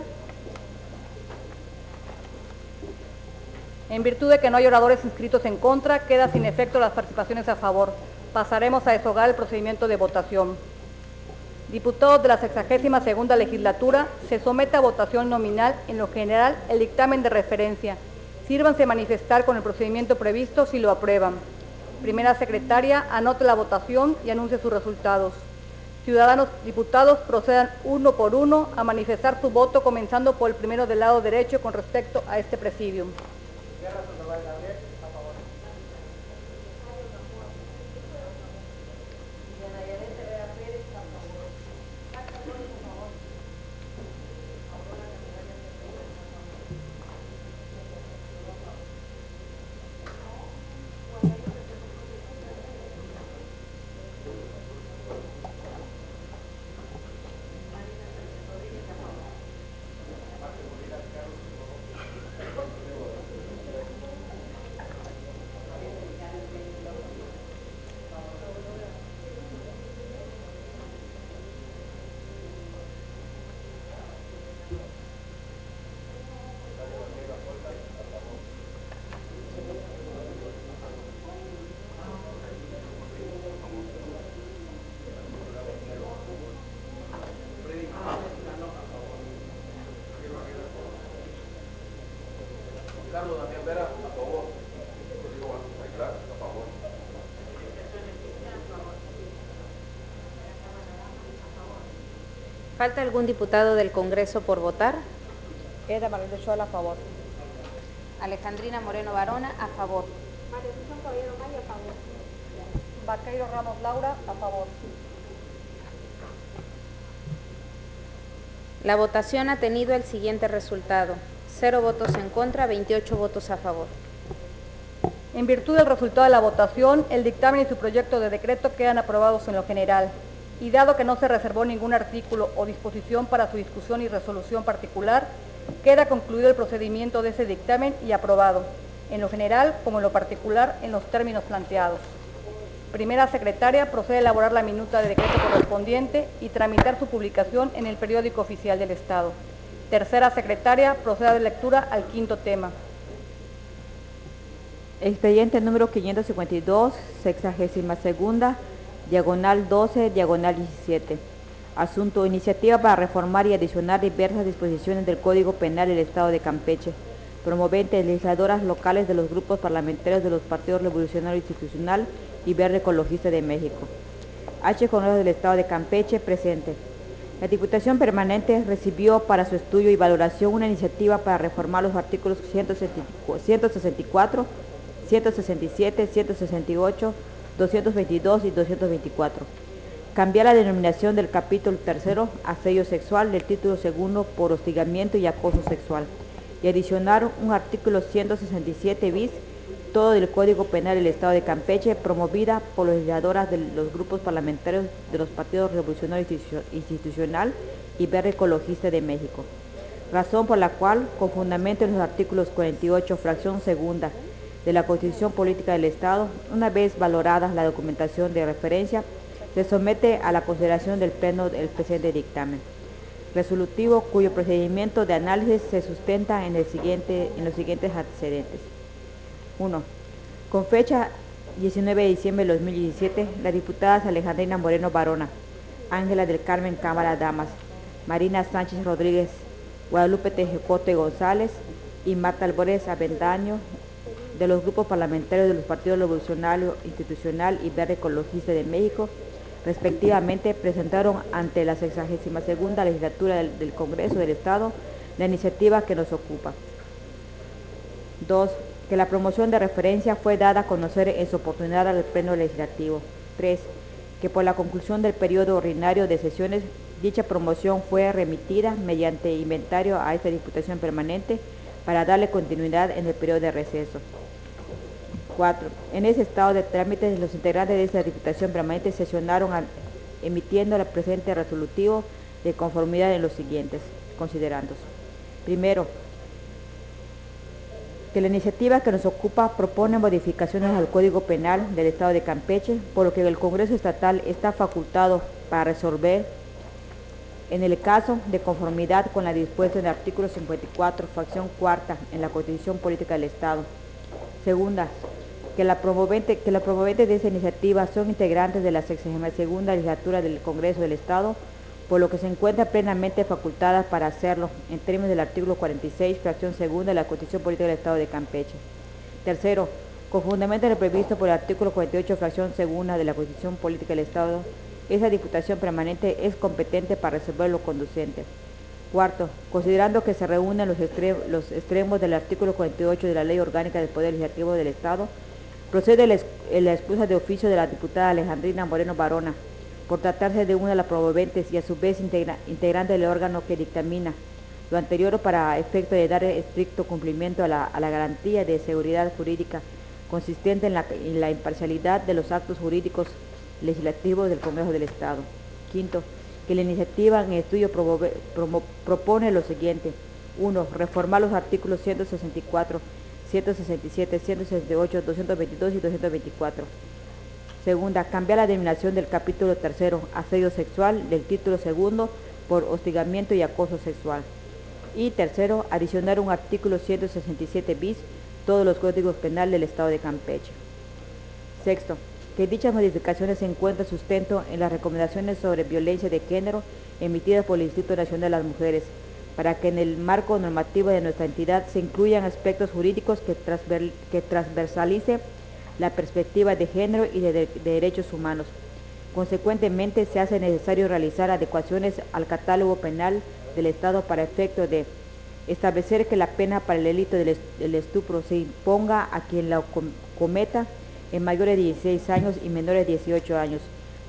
En virtud de que no hay oradores inscritos en contra, queda sin efecto las participaciones a favor. Pasaremos a deshogar el procedimiento de votación. Diputados de la 62ª legislatura, se somete a votación nominal en lo general el dictamen de referencia. Sírvanse manifestar con el procedimiento previsto si lo aprueban. Primera secretaria, anote la votación y anuncie sus resultados. Ciudadanos diputados, procedan uno por uno a manifestar su voto, comenzando por el primero del lado derecho con respecto a este presidium. Carlos Daniel Vera, a favor. Rodrigo Aguilar, a favor. ¿Falta algún diputado del Congreso por votar? Eda Marlene Ochoa, a favor. Alejandrina Moreno Barona, a favor. María Asunción Caballero Maya, a favor. Vaqueiro Ramos Laura, a favor. La votación ha tenido el siguiente resultado: 0 votos en contra, 28 votos a favor. En virtud del resultado de la votación, el dictamen y su proyecto de decreto quedan aprobados en lo general. Y dado que no se reservó ningún artículo o disposición para su discusión y resolución particular, queda concluido el procedimiento de ese dictamen y aprobado, en lo general como en lo particular, en los términos planteados. Primera secretaria procede a elaborar la minuta de decreto correspondiente y tramitar su publicación en el periódico oficial del Estado. Tercera secretaria procede a dar lectura al quinto tema. Expediente número 552, 62ª, diagonal 12, diagonal 17. Asunto: iniciativa para reformar y adicionar diversas disposiciones del Código Penal del Estado de Campeche. Promovente: legisladoras locales de los grupos parlamentarios de los partidos Revolucionario Institucional y Verde Ecologista de México. H. Congreso del Estado de Campeche, presente. La Diputación Permanente recibió para su estudio y valoración una iniciativa para reformar los artículos 164, 167, 168, 222 y 224. Cambiar la denominación del capítulo 3, asedio sexual, del título 2 por hostigamiento y acoso sexual, y adicionar un artículo 167 bis, todo del Código Penal del Estado de Campeche, promovida por las legisladoras de los grupos parlamentarios de los partidos Revolucionario Institucional y Verde Ecologista de México. Razón por la cual, con fundamento en los artículos 48, fracción segunda de la Constitución Política del Estado, una vez valorada la documentación de referencia, se somete a la consideración del Pleno el presente dictamen resolutivo, cuyo procedimiento de análisis se sustenta en los siguientes antecedentes. 1. Con fecha 19 de diciembre de 2017, las diputadas Alejandrina Moreno Barona, Ángela del Carmen Cámara Damas, Marina Sánchez Rodríguez, Guadalupe Tejecote González y Marta Albores Avendaño, de los grupos parlamentarios de los partidos Revolucionario Institucional y Verde Ecologista de México, respectivamente, presentaron ante la 62ª legislatura del Congreso del Estado la iniciativa que nos ocupa. 2. Que la promoción de referencia fue dada a conocer en su oportunidad al Pleno Legislativo. 3. Que por la conclusión del periodo ordinario de sesiones, dicha promoción fue remitida mediante inventario a esta Diputación Permanente para darle continuidad en el periodo de receso. 4. En ese estado de trámites, los integrantes de esta Diputación Permanente sesionaron emitiendo el presente resolutivo de conformidad en los siguientes considerandos. Primero, que la iniciativa que nos ocupa propone modificaciones al Código Penal del Estado de Campeche, por lo que el Congreso Estatal está facultado para resolver en el caso de conformidad con la dispuesta en el artículo 54, fracción cuarta, en la Constitución Política del Estado. Segunda, que la promovente de esta iniciativa son integrantes de la 62ª legislatura del Congreso del Estado, por lo que se encuentra plenamente facultadas para hacerlo, en términos del artículo 46, fracción segunda de la Constitución Política del Estado de Campeche. Tercero, con fundamento en lo previsto por el artículo 48, fracción segunda de la Constitución Política del Estado, esa Diputación Permanente es competente para resolver lo conducente. Cuarto, considerando que se reúnen los extremos del artículo 48 de la Ley Orgánica del Poder Legislativo del Estado, procede la excusa de oficio de la diputada Alejandrina Moreno Barona, por tratarse de una de las promoventes y a su vez integrante del órgano que dictamina, lo anterior para efecto de dar estricto cumplimiento a la garantía de seguridad jurídica consistente en la imparcialidad de los actos jurídicos legislativos del Congreso del Estado. Quinto, que la iniciativa en estudio propone lo siguiente. 1. Reformar los artículos 164, 167, 168, 222 y 224. Segunda, cambiar la denominación del capítulo 3, asedio sexual, del título 2 por hostigamiento y acoso sexual. Y tercero, adicionar un artículo 167 bis, todos los códigos penales del Estado de Campeche. Sexto, que dichas modificaciones se encuentran sustento en las recomendaciones sobre violencia de género emitidas por el Instituto Nacional de las Mujeres, para que en el marco normativo de nuestra entidad se incluyan aspectos jurídicos que transversalicen la perspectiva de género y de derechos humanos. Consecuentemente, se hace necesario realizar adecuaciones al catálogo penal del Estado para efecto de establecer que la pena para el delito del estupro se imponga a quien la cometa en mayores de 16 años y menores de 18 años,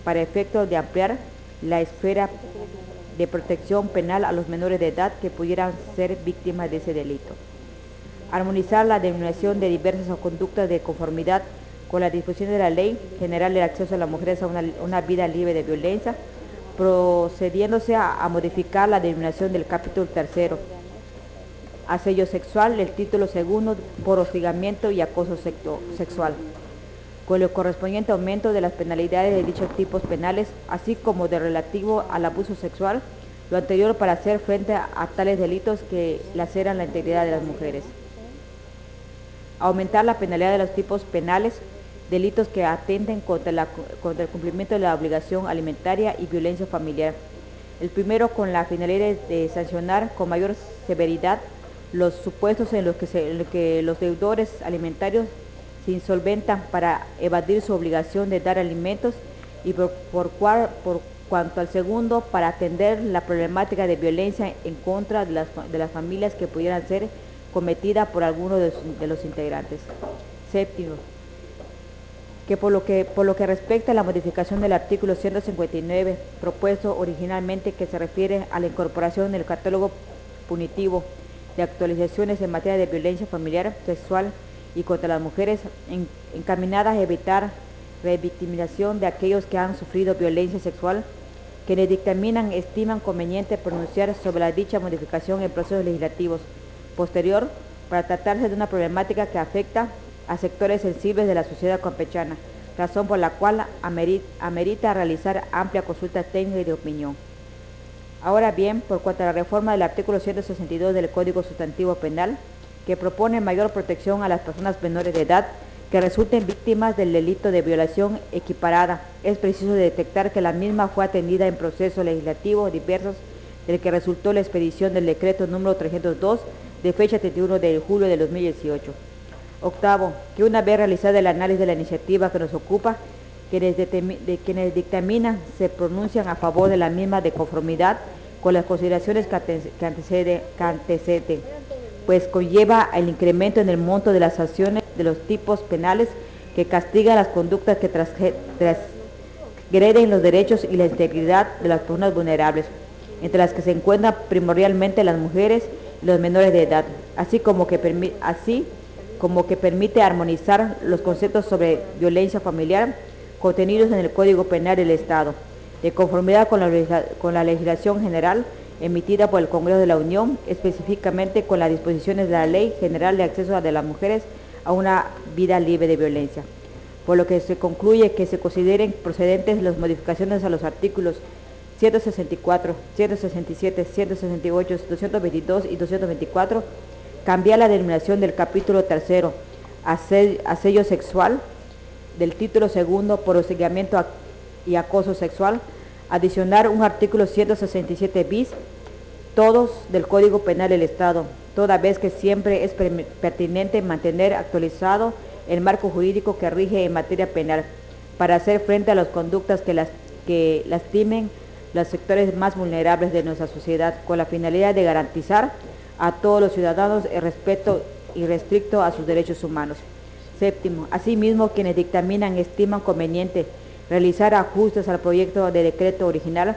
para efecto de ampliar la esfera de protección penal a los menores de edad que pudieran ser víctimas de ese delito. Armonizar la denominación de diversas conductas de conformidad con la disposición de la Ley General del Acceso a las Mujeres a una vida libre de violencia, procediéndose a modificar la denominación del capítulo 3, asello sexual, del título 2, por hostigamiento y acoso sexual, con el correspondiente aumento de las penalidades de dichos tipos penales, así como de relativo al abuso sexual, lo anterior para hacer frente a tales delitos que laceran la integridad de las mujeres. Aumentar la penalidad de los tipos penales, delitos que atenten contra el cumplimiento de la obligación alimentaria y violencia familiar. El primero con la finalidad de sancionar con mayor severidad los supuestos en los que los deudores alimentarios se insolventan para evadir su obligación de dar alimentos, y por cuanto al segundo, para atender la problemática de violencia en contra de las familias que pudieran ser cometida por alguno de los integrantes. Séptimo, que por lo que respecta a la modificación del artículo 159, propuesto originalmente, que se refiere a la incorporación en el catálogo punitivo de actualizaciones en materia de violencia familiar, sexual y contra las mujeres, encaminadas a evitar revictimización de aquellos que han sufrido violencia sexual, quienes dictaminan estiman conveniente pronunciar sobre la dicha modificación en procesos legislativos posterior, para tratarse de una problemática que afecta a sectores sensibles de la sociedad campechana, razón por la cual amerita realizar amplia consulta técnica y de opinión. Ahora bien, por cuanto a la reforma del artículo 162 del Código Sustantivo Penal, que propone mayor protección a las personas menores de edad que resulten víctimas del delito de violación equiparada, es preciso detectar que la misma fue atendida en procesos legislativos diversos, del que resultó la expedición del decreto número 302 de fecha 31 de julio de 2018. Octavo, que una vez realizado el análisis de la iniciativa que nos ocupa, quienes dictaminan se pronuncian a favor de la misma de conformidad con las consideraciones que anteceden, pues conlleva el incremento en el monto de las sanciones de los tipos penales que castigan las conductas que transgreden los derechos y la integridad de las personas vulnerables, entre las que se encuentran primordialmente las mujeres y los menores de edad, así como que permite armonizar los conceptos sobre violencia familiar contenidos en el Código Penal del Estado, de conformidad con la legislación general emitida por el Congreso de la Unión, específicamente con las disposiciones de la Ley General de Acceso de las Mujeres a una vida libre de violencia. Por lo que se concluye que se consideren procedentes las modificaciones a los artículos 164, 167, 168, 222 y 224, cambiar la denominación del capítulo 3, asello sexual, del título 2, por hostigamiento y acoso sexual, adicionar un artículo 167 bis, todos del Código Penal del Estado, toda vez que siempre es pertinente mantener actualizado el marco jurídico que rige en materia penal, para hacer frente a las conductas que lastimen los sectores más vulnerables de nuestra sociedad, con la finalidad de garantizar a todos los ciudadanos el respeto irrestricto a sus derechos humanos. Séptimo, asimismo, quienes dictaminan estiman conveniente realizar ajustes al proyecto de decreto original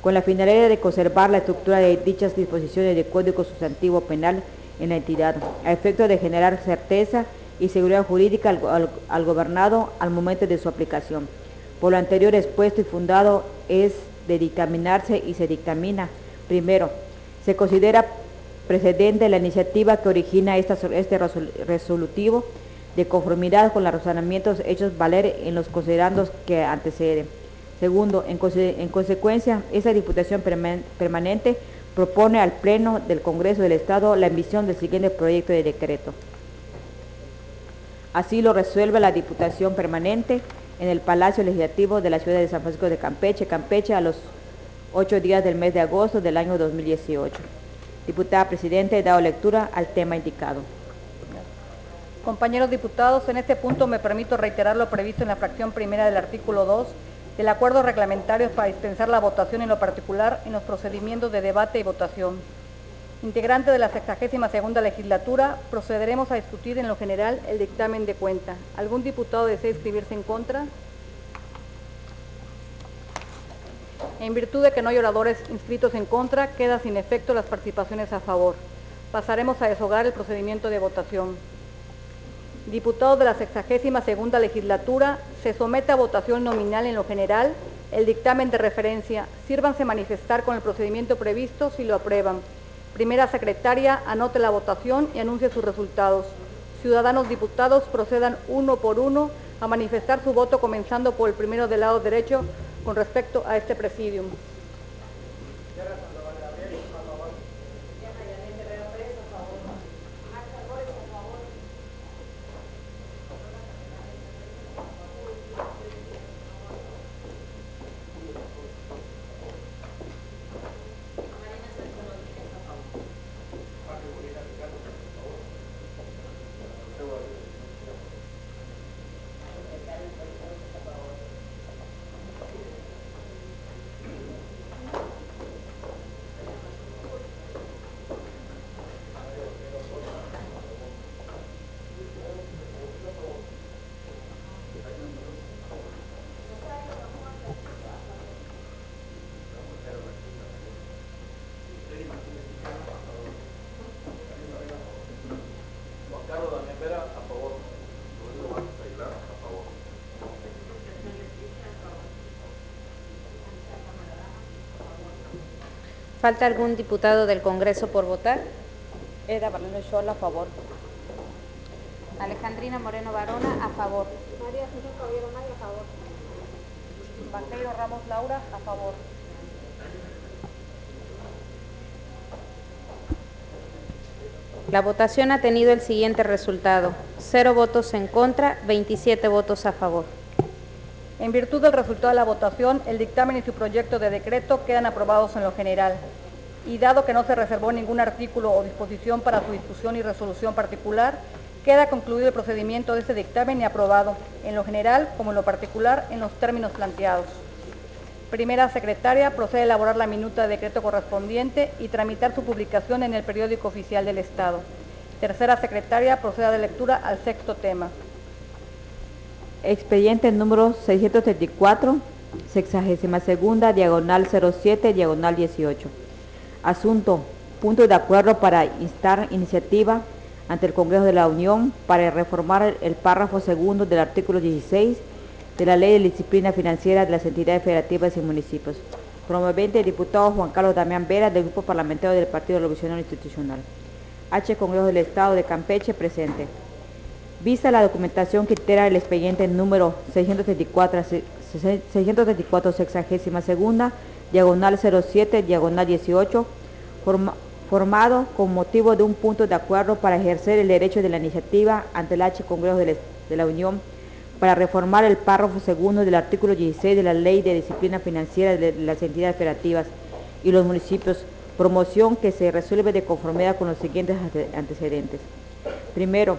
con la finalidad de conservar la estructura de dichas disposiciones del Código Sustantivo Penal en la entidad, a efecto de generar certeza y seguridad jurídica al gobernado al momento de su aplicación. Por lo anterior expuesto y fundado es de dictaminarse y se dictamina. Primero, se considera precedente la iniciativa que origina este resolutivo, de conformidad con los razonamientos hechos valer en los considerandos que anteceden. Segundo, en consecuencia, esa Diputación Permanente propone al Pleno del Congreso del Estado la emisión del siguiente proyecto de decreto. Así lo resuelve la Diputación Permanente en el Palacio Legislativo de la ciudad de San Francisco de Campeche, a los 8 días del mes de agosto del año 2018. Diputada Presidente, he dado lectura al tema indicado. Compañeros diputados, en este punto me permito reiterar lo previsto en la fracción primera del artículo 2 del acuerdo reglamentario para dispensar la votación en lo particular en los procedimientos de debate y votación. Integrante de la 62ª legislatura, procederemos a discutir en lo general el dictamen de cuenta. ¿Algún diputado desea inscribirse en contra? En virtud de que no hay oradores inscritos en contra, queda sin efecto las participaciones a favor. Pasaremos a deshogar el procedimiento de votación. Diputados de la 62ª legislatura, se somete a votación nominal en lo general el dictamen de referencia. Sírvanse manifestar con el procedimiento previsto si lo aprueban. Primera secretaria, anote la votación y anuncie sus resultados. Ciudadanos diputados, procedan uno por uno a manifestar su voto, comenzando por el primero del lado derecho con respecto a este presidium. ¿Falta algún diputado del Congreso por votar? Eda Valeno Xola, a favor. Alejandrina Moreno Barona, a favor. María Asunción Caballero Maya, a favor. Baqueiro Ramos Laura, a favor. La votación ha tenido el siguiente resultado: 0 votos en contra, 27 votos a favor. En virtud del resultado de la votación, el dictamen y su proyecto de decreto quedan aprobados en lo general. Y dado que no se reservó ningún artículo o disposición para su discusión y resolución particular, queda concluido el procedimiento de este dictamen y aprobado, en lo general como en lo particular, en los términos planteados. Primera secretaria, procede a elaborar la minuta de decreto correspondiente y tramitar su publicación en el periódico oficial del Estado. Tercera secretaria, procede a dar lectura al sexto tema. Expediente número 634, 62ª, diagonal 07, diagonal 18. Asunto: punto de acuerdo para instar iniciativa ante el Congreso de la Unión para reformar el párrafo segundo del artículo 16 de la Ley de Disciplina Financiera de las Entidades Federativas y Municipios. Promovente, el diputado Juan Carlos Damián Vera, del Grupo Parlamentario del Partido Revolucionario Institucional. H. Congreso del Estado de Campeche, presente. Vista la documentación que integra el expediente número 634, 62ª, diagonal 07, diagonal 18, formado con motivo de un punto de acuerdo para ejercer el derecho de la iniciativa ante el H. Congreso de la Unión para reformar el párrafo segundo del artículo 16 de la Ley de Disciplina Financiera de las Entidades Federativas y los Municipios, promoción que se resuelve de conformidad con los siguientes antecedentes. Primero,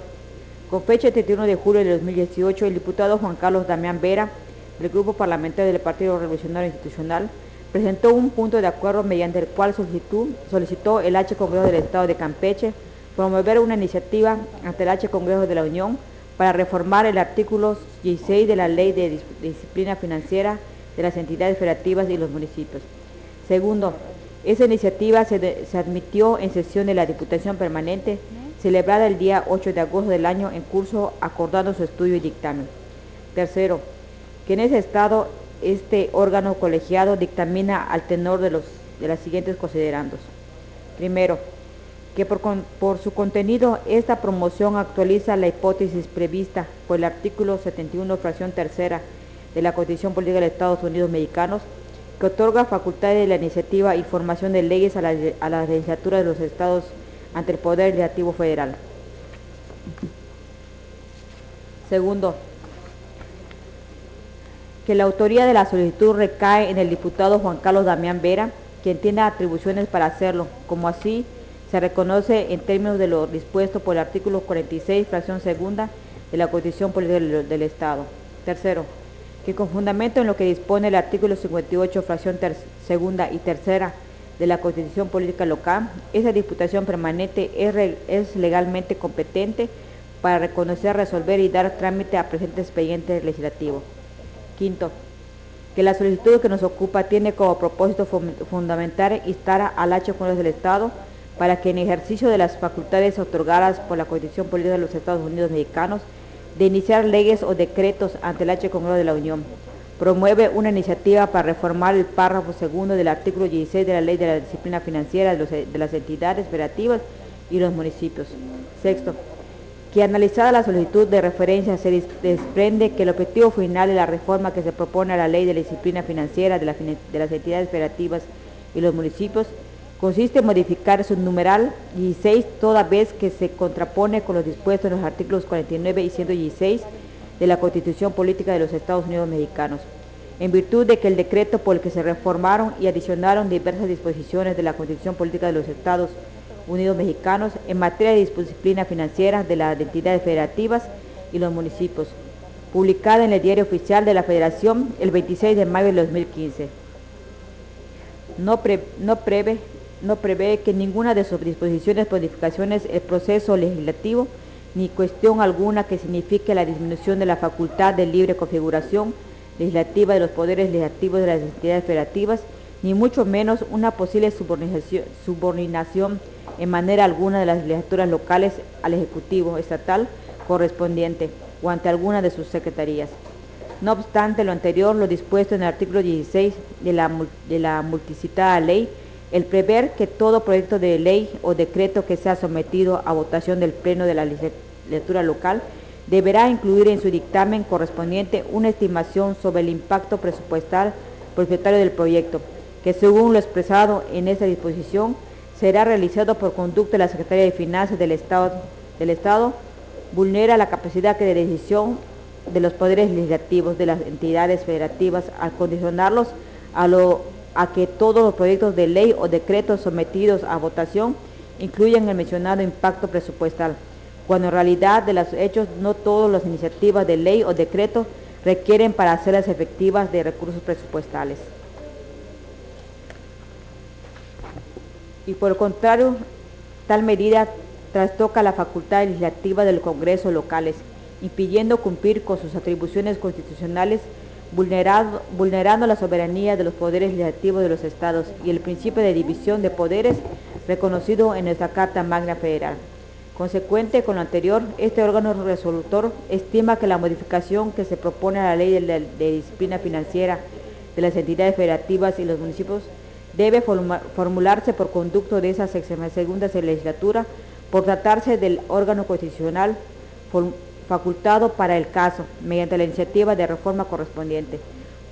con fecha 31 de julio de 2018, el diputado Juan Carlos Damián Vera, del Grupo Parlamentario del Partido Revolucionario Institucional, presentó un punto de acuerdo mediante el cual solicitó el H. Congreso del Estado de Campeche promover una iniciativa ante el H. Congreso de la Unión para reformar el artículo 16 de la Ley de Disciplina Financiera de las Entidades Federativas y los Municipios. Segundo, esa iniciativa se admitió en sesión de la Diputación Permanente celebrada el día 8 de agosto del año en curso, acordando su estudio y dictamen. Tercero, que en ese estado este órgano colegiado dictamina al tenor de los siguientes considerandos. Primero, que por su contenido esta promoción actualiza la hipótesis prevista por el artículo 71, fracción tercera de la Constitución Política de los Estados Unidos Mexicanos, que otorga facultades de la iniciativa y formación de leyes a la legislatura de los estados ante el Poder Legislativo Federal. Segundo, que la autoría de la solicitud recae en el diputado Juan Carlos Damián Vera, quien tiene atribuciones para hacerlo, como así se reconoce en términos de lo dispuesto por el artículo 46, fracción segunda de la Constitución Política del Estado. Tercero, que con fundamento en lo que dispone el artículo 58, fracción segunda y tercera de la Constitución Política Local, esa Diputación Permanente es legalmente competente para reconocer, resolver y dar trámite a presente expediente legislativo. Quinto, que la solicitud que nos ocupa tiene como propósito fundamental instar al H. Congreso del Estado para que en ejercicio de las facultades otorgadas por la Constitución Política de los Estados Unidos Mexicanos de iniciar leyes o decretos ante el H. Congreso de la Unión, promueve una iniciativa para reformar el párrafo segundo del artículo 16 de la Ley de la Disciplina Financiera de las entidades federativas y los municipios. Sexto, que analizada la solicitud de referencia se desprende que el objetivo final de la reforma que se propone a la Ley de la Disciplina Financiera de las entidades federativas y los municipios consiste en modificar su numeral 16 toda vez que se contrapone con lo dispuesto en los artículos 49 y 116 de la Constitución Política de los Estados Unidos Mexicanos, en virtud de que el decreto por el que se reformaron y adicionaron diversas disposiciones de la Constitución Política de los Estados Unidos Mexicanos en materia de disciplina financiera de las entidades federativas y los municipios, publicada en el Diario Oficial de la Federación el 26 de mayo de 2015. No prevé que ninguna de sus disposiciones modificaciones el proceso legislativo ni cuestión alguna que signifique la disminución de la facultad de libre configuración legislativa de los poderes legislativos de las entidades federativas, ni mucho menos una posible subordinación en manera alguna de las legislaturas locales al Ejecutivo Estatal correspondiente o ante alguna de sus secretarías. No obstante lo anterior, lo dispuesto en el artículo 16 de la multicitada ley, el prever que todo proyecto de ley o decreto que sea sometido a votación del Pleno de la legislatura local deberá incluir en su dictamen correspondiente una estimación sobre el impacto presupuestal propietario del proyecto, que según lo expresado en esta disposición será realizado por conducto de la Secretaría de Finanzas del Estado, vulnera la capacidad de decisión de los poderes legislativos de las entidades federativas al condicionarlos a que todos los proyectos de ley o decretos sometidos a votación incluyan el mencionado impacto presupuestal, cuando en realidad de los hechos no todas las iniciativas de ley o decreto requieren para hacerlas efectivas de recursos presupuestales. Y por el contrario, tal medida trastoca la facultad legislativa del Congreso locales, impidiendo cumplir con sus atribuciones constitucionales, vulnerando la soberanía de los poderes legislativos de los estados y el principio de división de poderes reconocido en nuestra Carta Magna Federal. Consecuente con lo anterior, este órgano resolutor estima que la modificación que se propone a la Ley de Disciplina Financiera de las entidades federativas y los municipios debe formularse por conducto de esa 62ª legislatura por tratarse del órgano constitucional facultado para el caso, mediante la iniciativa de reforma correspondiente.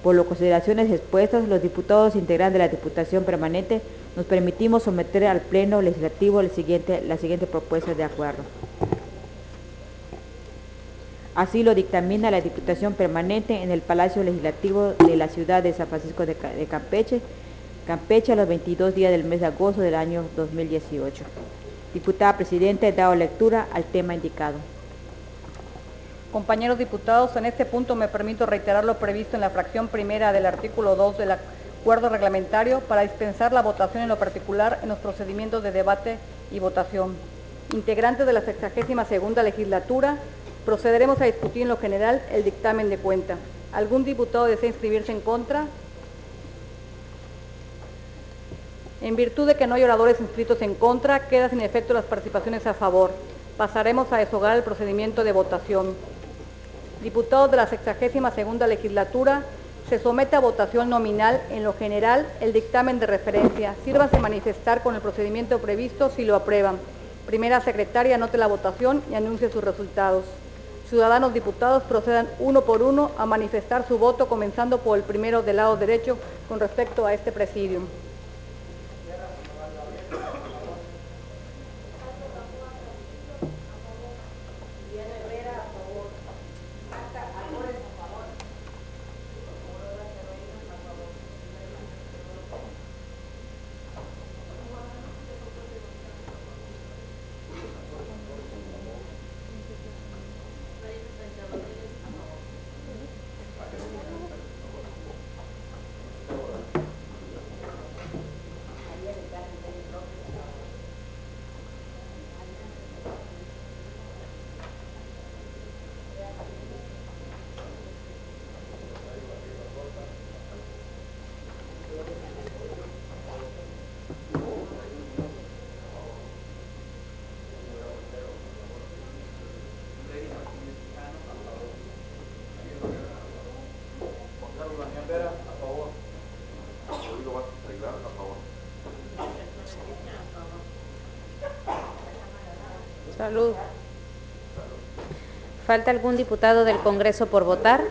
Por las consideraciones expuestas, los diputados integrantes de la Diputación Permanente nos permitimos someter al Pleno Legislativo la siguiente propuesta de acuerdo. Así lo dictamina la Diputación Permanente en el Palacio Legislativo de la ciudad de San Francisco de Campeche, a los 22 días del mes de agosto del año 2018. Diputada Presidenta, he dado lectura al tema indicado. Compañeros diputados, en este punto me permito reiterar lo previsto en la fracción primera del artículo 2 del acuerdo reglamentario para dispensar la votación en lo particular en los procedimientos de debate y votación. Integrantes de la 62ª legislatura, procederemos a discutir en lo general el dictamen de cuenta. ¿Algún diputado desea inscribirse en contra? En virtud de que no hay oradores inscritos en contra, quedan sin efecto las participaciones a favor. Pasaremos a deshogar el procedimiento de votación. Diputados de la 62ª legislatura, se somete a votación nominal en lo general el dictamen de referencia. Sírvanse manifestar con el procedimiento previsto si lo aprueban. Primera secretaria, anote la votación y anuncie sus resultados. Ciudadanos diputados, procedan uno por uno a manifestar su voto, comenzando por el primero del lado derecho con respecto a este presidium. Salud. ¿Falta algún diputado del Congreso por votar?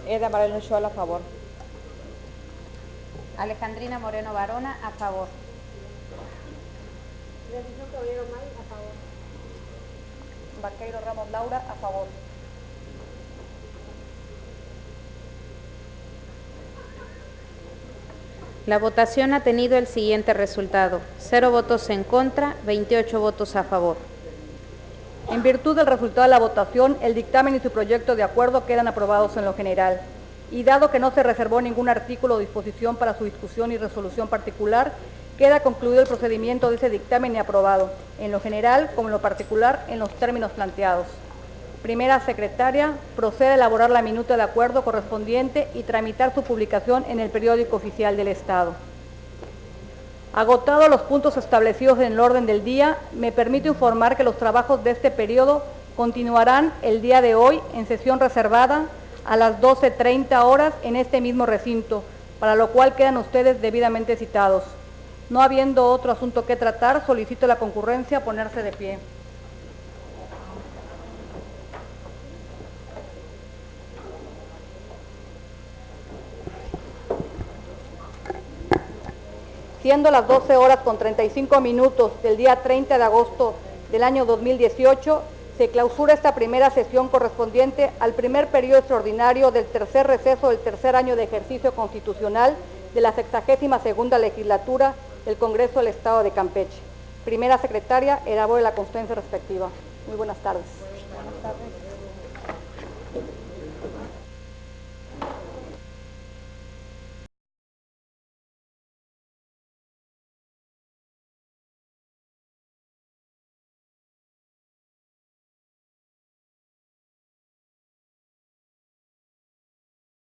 Eda Moreno Scholl, a favor. Alejandrina Moreno Barona, a favor. Renzo Caballero May, a favor. Vaqueiro Ramos Laura, a favor. La votación ha tenido el siguiente resultado: 0 votos en contra, 28 votos a favor. En virtud del resultado de la votación, el dictamen y su proyecto de acuerdo quedan aprobados en lo general. Y dado que no se reservó ningún artículo o disposición para su discusión y resolución particular, queda concluido el procedimiento de ese dictamen y aprobado, en lo general como en lo particular, en los términos planteados. Primera secretaria, procede a elaborar la minuta de acuerdo correspondiente y tramitar su publicación en el periódico oficial del Estado. Agotados los puntos establecidos en el orden del día, me permito informar que los trabajos de este periodo continuarán el día de hoy en sesión reservada a las 12:30 horas en este mismo recinto, para lo cual quedan ustedes debidamente citados. No habiendo otro asunto que tratar, solicito la concurrencia a ponerse de pie. Siendo las 12 horas con 35 minutos del día 30 de agosto del año 2018, se clausura esta primera sesión correspondiente al primer periodo extraordinario del tercer receso del tercer año de ejercicio constitucional de la 62ª legislatura del Congreso del Estado de Campeche. Primera secretaria, elabore la constancia respectiva. Muy buenas tardes. Buenas tardes.